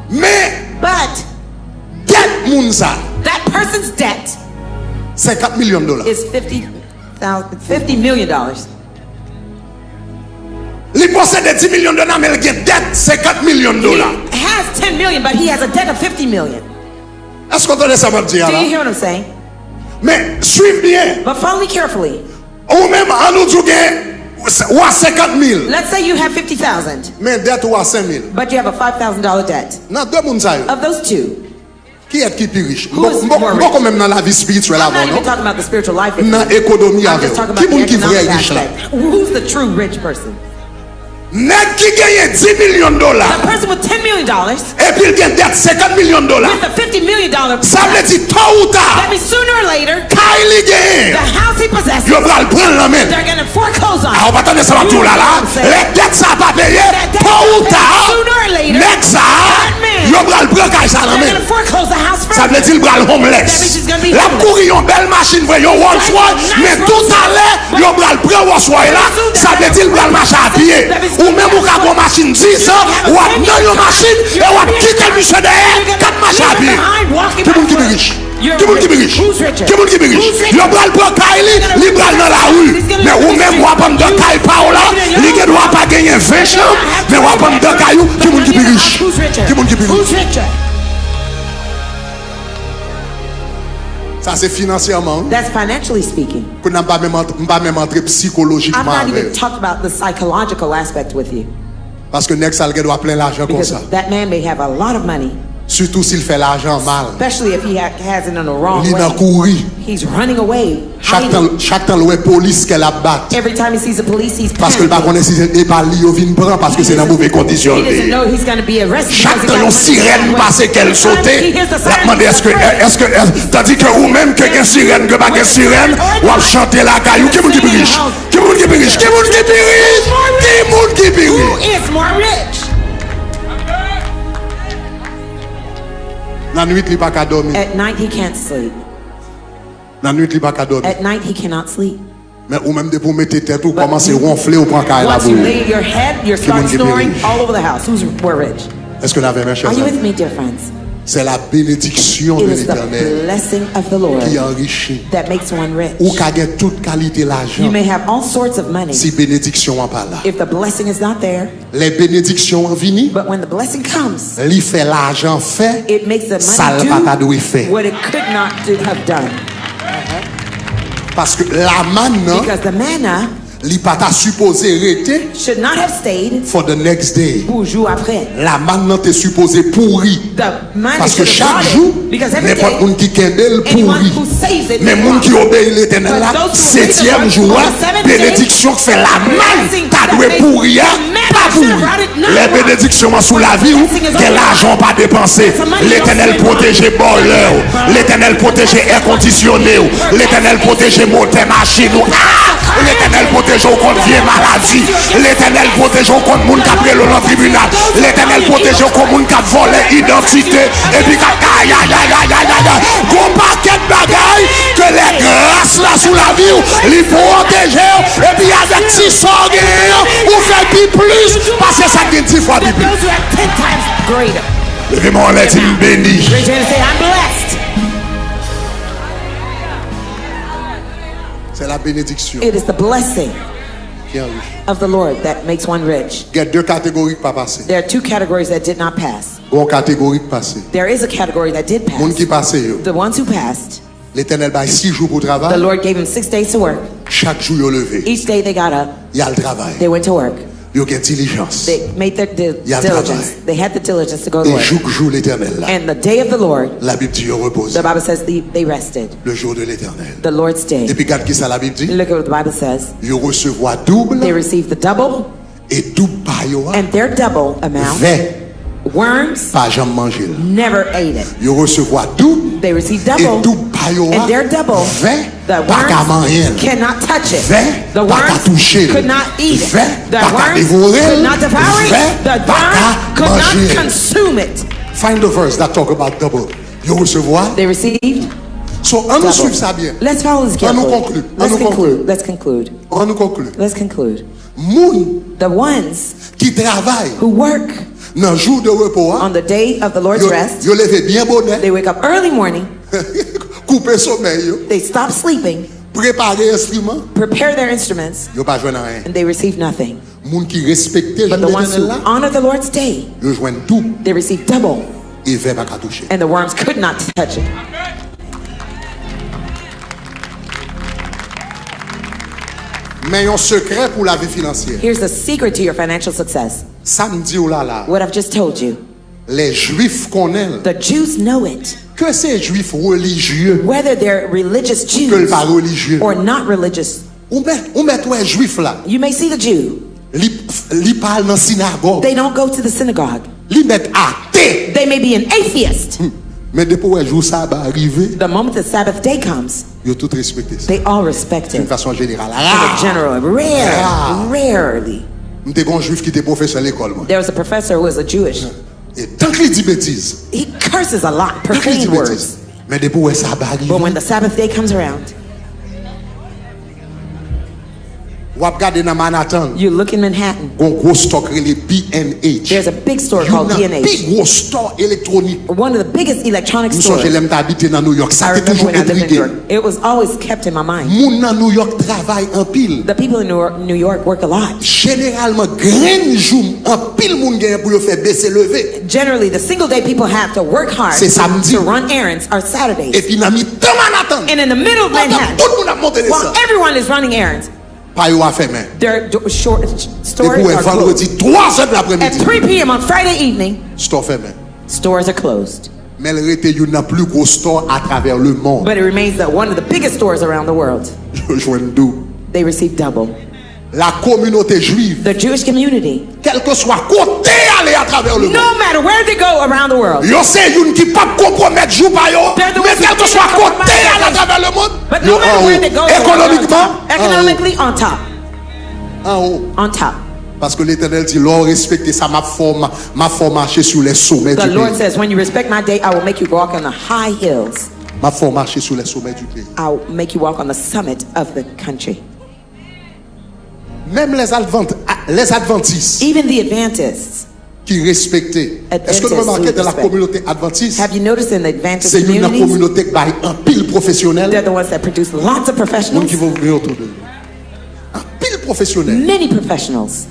Mais But det moun sa that person's debt $50 millions. is $50 million. Li possède $10 millions, mais il gen det $50 millions. He has 10 million, but he has a debt of 50 million. Est-ce qu'on entend ça me dire Do you là? hear what I'm saying? Mais suive bien. But follow me carefully. Ou même en nous dit gen ou à 50,000. Let's say you have 50,000, Mais det ou à 5,000. but you have a $5,000 debt. Nan deux moun sa yo. Of those two, Qui est qui plus riche? Who is more rich? Bon quand même dans la vie spirituelle I'm avant not even non? talking about the spiritual life. with Dans you. économie I'm avec. just talking Qui about moun the qui vrai economic riche là? aspect. Who's the true rich person? Nèg qui gagne $10 millions The person with $10 million et puis il gagne dette $50 millions. with a $50 million Ça veut dire tôt ou that tard, means sooner or later, quand il the gagne, house he possesses, il va le prendre la main. they're going to foreclose on. Ah, on va attendre ça va tout là là. Les dettes ça va payer tôt ou tard. Sooner or later, Nèg ça, il va le prendre quand ça la they're main. going to foreclose the house Ça first. veut dire il va le That means homeless. he's gonna be La homeless. courir une belle machine, vrai, un Rolls Royce, mais tout à l'heure, il va le prendre Rolls Royce là. Ça veut dire il va le marcher à pied. Ou même ou quand une machine 10 ans, ou à dans une machine et ou à quitter le monsieur derrière, 4 marcher à pied. Qui est-ce qui est riche? Qui est-ce qui est riche? Qui est-ce qui est riche? Il va le prendre Kylie, il va dans la rue. Mais ou même ou à prendre deux cailles par là, il ne doit pas gagner 20 chambres, mais ou à prendre deux cailloux. Qui est-ce qui est riche? Who's richer? Qui est-ce qui est Who's riche? richer? Ça c'est financièrement. That's financially speaking. Qu'on n'a pas même entré I'm psychologiquement not even avec. talking about the psychological aspect with you. Parce que next salgue doit plein l'argent comme Because ça. that man may have a lot of money, Surtout s'il fait l'argent mal. especially if he has it in the wrong Il n'a way. couru. He's running away. Chaque hiding. temps le police qu'elle a battu. Every time he sees the police, he's Parce que le panicking. baron si c'est pas lui au vin prend parce que c'est dans mauvaise condition. He doesn't know he's going to be arrested. Chaque because temps he une got sirène money. passe qu'elle Every time sautait. he hears the La siren, demande est-ce que tandis que ou même que une sirène que pas une sirène ou à chanter la caillou qui est qui riche. Qui est qui riche? Qui est qui riche? Qui est qui Who riche? is more rich? La nuit il pas qu'à dormir. At night he can't sleep. La nuit il pas qu'à dormir. At night he cannot sleep. Mais ou même de pour mettre tête ou commencer ronfler ou prendre caille la Once you boule. lay your head, you Qui start moun qui snoring riche? all over the house. Who's more rich? Est-ce que vous avez mes chers Are you amis? with me, dear friends? C'est la bénédiction It de is the l'Éternel blessing of the Lord qui enrichit. that makes one rich. Ou qu'a gagné toute qualité You l'argent may have all sorts of money. si bénédiction en pas là. If the blessing is not there, Les bénédictions en vini, but when the blessing comes, li fait l'argent fait, it makes the ça money le pas do doué fait. what it could not have done. Parce que la manne, Because the manna li pas ta supposé rester should not have stayed for the next day. pour jour après. La manne t'es supposé pourri. The manna Parce que should have chaque rotted. jour, Because every n'importe day, monde qui kembel anyone pourri. who saves it, Mais will monde qui rot. obéit l'éternel But là, those who obey the 7e Lord, jour, on the seventh bénédiction fait la manne, t'as doué pourri, pas pourri. Les bénédictions sous la vie, que l'argent pas dépensé. L'éternel protégé boiler, l'éternel protégé air conditionné, l'éternel protégé moteur machine. L'Éternel protège contre vieille maladie. L'Éternel protège contre moun qui a pris le tribunal. L'Éternel protège contre moun qui a volé identité. Et puis aïe aïe aïe aïe aïe aïe. Gros paquet de bagailles que les grâces là sous la vie les protéger. Et puis avec 600 ou fait plus parce que ça gagne 10 fois plus. Those who are 10 times greater. Levez-moi en l'air, il béni. Raise your hand and say, I'm blessed. C'est la bénédiction It is the blessing qui enrichit. of the Lord that makes one rich. Il y a deux catégories qui pas passées. There are two categories that did not pass. Bon catégorie qui passée. There is a category that did Moun pass. qui passé yo. The ones who passed, L'Éternel bail 6 jours pour the travail. Lord gave them 6 days to work. Chaque jour yo levé. Each day they got up, Il y a le travail. they went to work. Yo gen diligence. They made their Y a diligence. travail. They had the diligence to go to Et work. jour l'Éternel là. And the day of the Lord, La Bible dit yo repose. the Bible says they rested. Le jour de l'Éternel. The Lord's day. Et puis regarde qui ça la Bible dit. Look at what the Bible says. Yo recevoir double They received the double, et double pa yo a. and their double amount, Vin worms pas jamais manger. never ate it. Yo recevoir double They received et double, double pa yo a. and their double, Vin the pas qu'à manger. worms cannot touch it. Vin The pas qu'à worms toucher. could not eat it. Vin The pas qu'à worms dévorer. could not devour it. Vin The pas worms qu'à could manger. not consume it. Find the verse that talk about double. Yo recevoir. They received So on nous double. suit ça bien. Let's follow this On nous carefully. conclut. On Let's nous conclut. conclude. Let's conclude. On nous conclut. Let's conclude. Moun The ones qui travaille who work dans jour de repos on the day of the Lord's yo, rest, yo levé bien bonnet. they wake up early morning, Couper sommeil yo. they stop sleeping, Préparer instrument. prepare their instruments, Yo pas joindre rien. and they receive nothing. Moun qui respecte But the jour ones who l'Éternel là, honor the Lord's day, yo joindre tout they receive double, et vin pas qu'à toucher. and the worms could not touch it. Mais un secret pour la vie financière. Here's the secret to your financial success. Ça me dit oh là là. What I've just told you. Les juifs connaissent The Jews know it. que ces juifs religieux Whether they're religious que le Jews pas religieux. or not religious, On met ouais juif là. you may see the Jew. Li parle dans synagogue. They don't go to the synagogue. Li met athée. They may be an atheist. Mais depuis ouais jour ça va arriver, The moment the Sabbath day comes, yo tout respecté ça. they all respect D'une it. façon générale. In the general, rarely. M'était un juif qui était professeur à l'école moi. There was a professor who was a Jewish. Et tant qu'il dit bêtises, He curses a lot, tant qu'il dit profane words. bêtises. Mais depuis ouais ça va But arriver. when the Sabbath day comes around, Ou ap gade dans Manhattan, you look in Manhattan, gon gros stock relé B&H. there's a big store You called nan D&H. pi gros store électronique. One of the biggest electronic Nous stores. songe l'aime t'habiter dans New York. I Ça t'est remember toujours when I lived in New intrigué. York. It was always kept in my mind. Moun nan New York travaille en pile. The people in New York work a lot. Généralement, grand jour, en pile moun gagne pour yo faire baisser lever. Generally, the single day people have to work hard C'est samedi. to run errands are Saturdays. Et puis dans mi temps Manhattan. And in the middle of Pendant Manhattan, tout le monde a monté while descend. everyone is running errands, Pas yo a fermé. their stores Et pour are closed. vendredi 3h de At l'après-midi, 3 p.m. on Friday evening, store fermé. stores are closed. Mais le rete yon nan plus gros store à travers le monde. But it remains that one of the biggest stores around the world, Je joigne d'où? they receive double. La communauté juive, The Jewish community, quel que soit côté aller à travers le monde. no matter where they go around the world, Yo c'est yon qui pas compromettre jou pa yo, They're the mais ones quel who que soit can't côté compromise aller à travers le monde. but Yo no matter en where haut. they go, Économiquement, economically on top, en haut. on top. Parce que l'Éternel dit, l'on respecte ça, m'a fait marcher sur les sommets The du Lord pays. says, when you respect my day, I will make you walk on the high hills. M'a fait marcher sur les sommets du pays. I will make you walk on the summit of the country. Même les adventistes Even the Adventists, qui respectaient. Est-ce que vous Adventists remarquez who dans la respect. communauté adventiste, have you noticed in the Adventist c'est une communities, communauté qui a un pile professionnel. they're the ones that produce lots of Moun professionals, qui vont ouvrir autour de eux. Un pile professionnel. many professionals.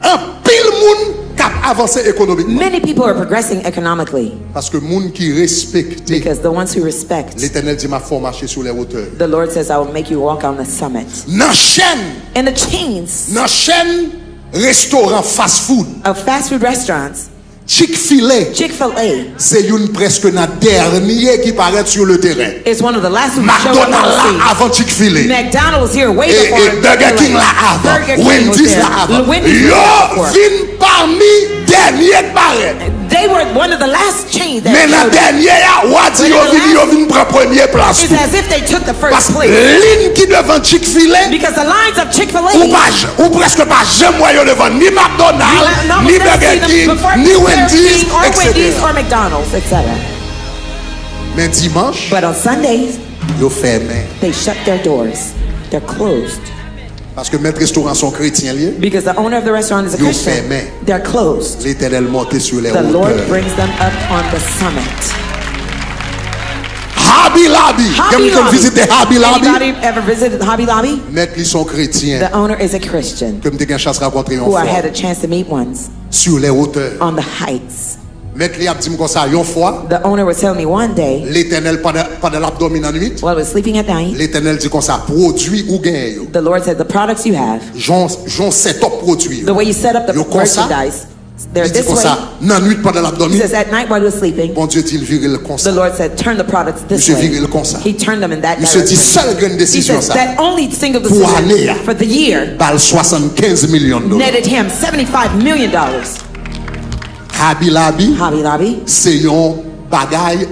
Un pile moun qui a avancé économiquement. Many people are progressing economically Parce que moun qui respecte, because the ones who respect, l'Éternel dit, m'a fait marcher sur les hauteurs. the Lord says, I will make you walk on the summit. Dans chaîne, And the chains restaurant fast food, of fast food restaurants, Chick-fil-A, Chick-fil-A c'est une presque la dernière qui paraît sur le terrain. is one of the last ones to show up on McDonald's the là avant Chick-fil-A. scene. McDonald's here way Et before Burger King là avant. Burger King was Wendy's there. là avant. Wendy's Yo, was there before. vin parmi dernier qui paraît. They They were one of the last chains that Mais la showed. dernière, on a dit yo vini prendre première place. It's as if they took the Parce first que place. ligne qui devant Chick-fil-A, Because the lines of ou Chick-fil-A, presque pas jamais yo devant ni McDonald's, ni Burger King, ni Wendy's, or Wendy's etc. or McDonald's, etc. Mais dimanche, But on Sundays, yo fermé. they shut their doors. They're closed. Parce que maître restaurant sont chrétiens liés. Because the owner of the restaurant is a Yo Christian. fermé. They're closed. L'Éternel monté sur les The Lord hauteurs. brings them up on the summit. Hobby Lobby. Hobby Quelqu'un Lobby. visite Hobby Lobby? Anybody ever visited Hobby Lobby? Maître ils sont chrétiens. The owner is a Christian Comme t'es qu'un chasse rencontré une who I had fois a chance to meet once sur les hauteurs. on the heights. Maître li a dit comme ça une fois. The owner was telling me one day L'Éternel pendant l'abdomen en nuit. while I was sleeping at night, L'Éternel dit comme ça produit ou gagne yo. the Lord said, the products you have, J'en set up produit. the way you set up the Yo comme ça. merchandise, they're Il dit this comme way. ça dans nuit pendant He l'abdomen. says, at night while he was sleeping, Bon Dieu dit virer le comme the ça. Lord said, turn the products this Monsieur way. virer le comme ça. He turned them in that Monsieur dit direction. seule grande He décision says ça. that only single Pour année, decision for the year Bal 75 millions de dollars. netted him $75 million. Hobby Lobby, Hobby Lobby c'est un bagaille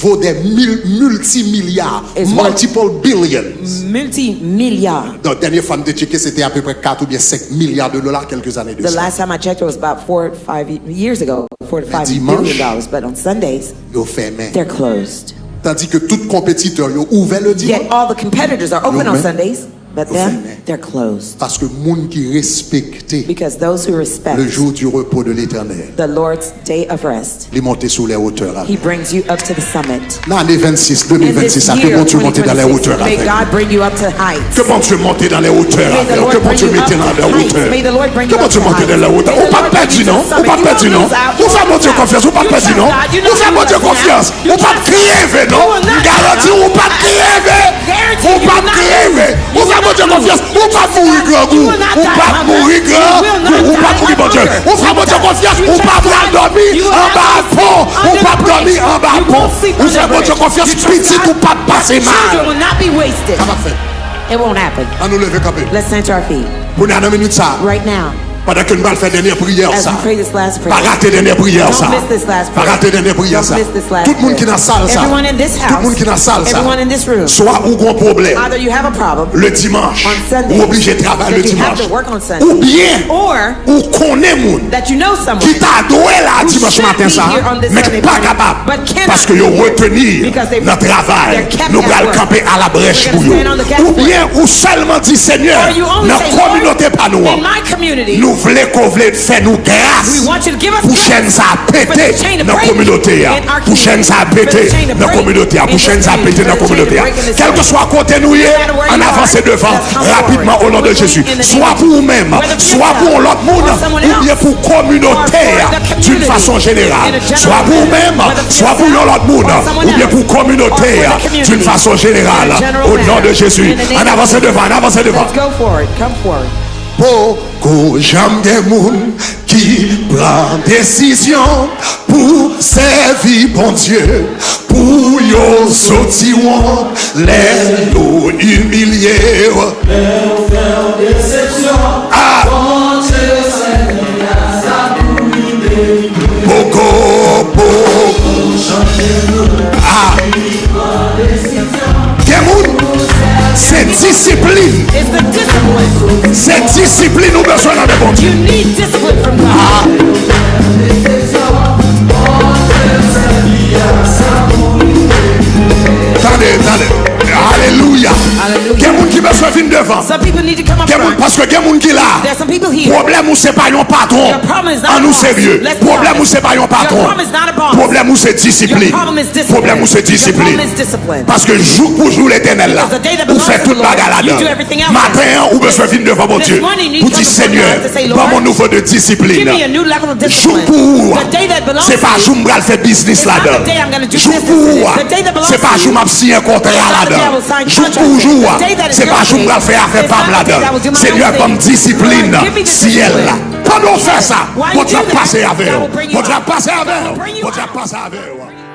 vaut des multimilliards, It's multiple billions. multi-milliard. Donc, dernière fois que j'ai checké, c'était à peu près 4 ou bien 5 milliards de dollars quelques années de The ça. last time I checked, it was about 4 to 5 years ago, $4 to 5 dimanche, billion. But on Sundays, Ils ont fermé. they're closed. Tandis que tout compétiteur ils ont ouvert le dimanche. Yet all the competitors are open Yo, on man. Sundays, but Yo, them, man. they're closed. Parce que monde qui respectait Because those who respect le jour du repos de l'Éternel, the Lord's day of rest, les monter sur les hauteurs. Là. He brings you up to the summit. L'année 26, In 2026, this ça que year, bon Dieu monte dans les 2026, hauteurs may avec. God bring you up to heights. Que bon Dieu monte dans les hauteurs May the avec. Lord Que bon bring Dieu you mette up dans to les heights. hauteurs. May the Lord bring Que you bon up Dieu to monte dans les heights. hauteurs. May On the pas Lord perdre bring you non. to the On summit. pas You perdre won't non. lose out. On You fait won't mon Dieu lose out. confiance. On pas You perdre trust non. God. You On know fait you mon will Dieu not confiance. down. You On pas trust crever God. non. You will not Garantie down. on pas crever. Guarantee On you pas will not crever. lose. On You fait will mon Dieu not confiance. lose. On pas mourir grand You goût. will not On die pas of mourir hunger. grand You will not goût. On pas die mourir of mon Dieu. hunger. On fait mon Dieu confiance. You On trust pas God. dormir You will en not bas sleep pont. On under pas the dormir bridge. en bas You pont. won't sleep On under fait the mon Dieu bridge. confiance. You trust Petit God. ou pas passer Children mal. will not be wasted. Ça va faire. It won't happen. À nous lever camper. Let's stand to our feet Pour nous dans minute ça. right now Pendant que nous allons faire dernière prière as ça. we pray this last prayer. Pas rater dernière prière Don't ça. miss this last Pas prayer. rater dernière prière Don't ça. miss this last Tout le monde qui est dans la prayer. salle ça. Everyone in this Tout le house, monde qui est dans la salle ça. everyone in this room, Soit ou gros problème either you have a problem le dimanche on Sundays ou obligé de travailler le that you have dimanche. to work on Ou Sunday, bien or ou connaît moun that you know someone qui t'a doué là who dimanche should matin be ça here on this mais Sunday pas morning, capable but cannot parce que yo be here retenir because they- notre travail. they're kept Nous at allons work. camper à la brèche We're pour gonna yo. stand on the gap Ou for bien ou seulement dit Seigneur Or you only dans say, la communauté Lord, pas nous in my community, nous voulons qu'on voulait faire nous grâce. we want you to give us Pour grace chaîne ça a for the pété chain to dans la break communauté. in our Pour chaîne ça a community. pété For the chain to dans la break communauté. in Pour this chaîne ça a community. pété dans la For the chain to communauté. break in this Quel que community. soit côté nous y est, matter where en you are, avancez devant just come rapidement au nom de forward. Jésus. In the name Soit of pour Jesus. vous-même, Whether for soit pour yourself l'autre monde, or someone ou bien else, pour communauté or for the d'une community façon générale. in a general Soit pour vous-même, manner. Whether for soit pour yourself l'autre monde, or someone ou bien else, pour communauté or for the community d'une façon générale. in a general Au nom de manner. Jésus. In the name En of avancez Jesus. devant, en avancez devant. Let's go forward. Come forward. Beaucoup j'aime des moun qui prend décision pour servir bon Dieu, pour yo sortir les nous humilier. Ah. Beaucoup. Ah. Des moun, c'est discipline. It's the discipline. C'est discipline nous besoin dans le bon Dieu. You need discipline from God. Attendez. Alléluia. Hallelujah. Il y a des gens qui besoin de venir devant. Some people need to come up Il y a des gens- front. Parce que il y a des gens qui là. There's some people here. Problème ou c'est pas un patron. Your problem is not En a nous boss. sérieux. Let's be Problème ou honest. c'est pas un patron. Your problem is not a boss. Problème ou c'est discipline. Your problem is discipline. Problème ou c'est Your discipline. problem is discipline. Parce que jour pour jour l'éternel là. Because the day that Vous belongs faites to toute the Lord, bagarre you do là-dedans. everything else. Matin ou besoin de venir devant mon This Dieu. morning, you Pour come dire before Seigneur, God to say, bon Lord, mon nouveau de Give discipline. me a new level of Jour discipline. pour The day that belongs c'est to pas you. jour m'gal faire business It's not là-dedans. the day I'm gonna do Jour business in it. pour The day that belongs c'est pas to jour you. m'a signé un contrat It's not the day I là-dedans. will sign Jour contracts. pour jour The day that is c'est your pas jour day. m'gal faire affaire It's par not the day là-dedans. that I will do my Seigneur own comme thing. discipline Lord, give me the ciel là. discipline. Pendant faire ça, While mon you Dieu do that, passer avec God vous. will bring you Mon Dieu out. passer avec God will vous. bring you Mon Dieu out. passer avec vous.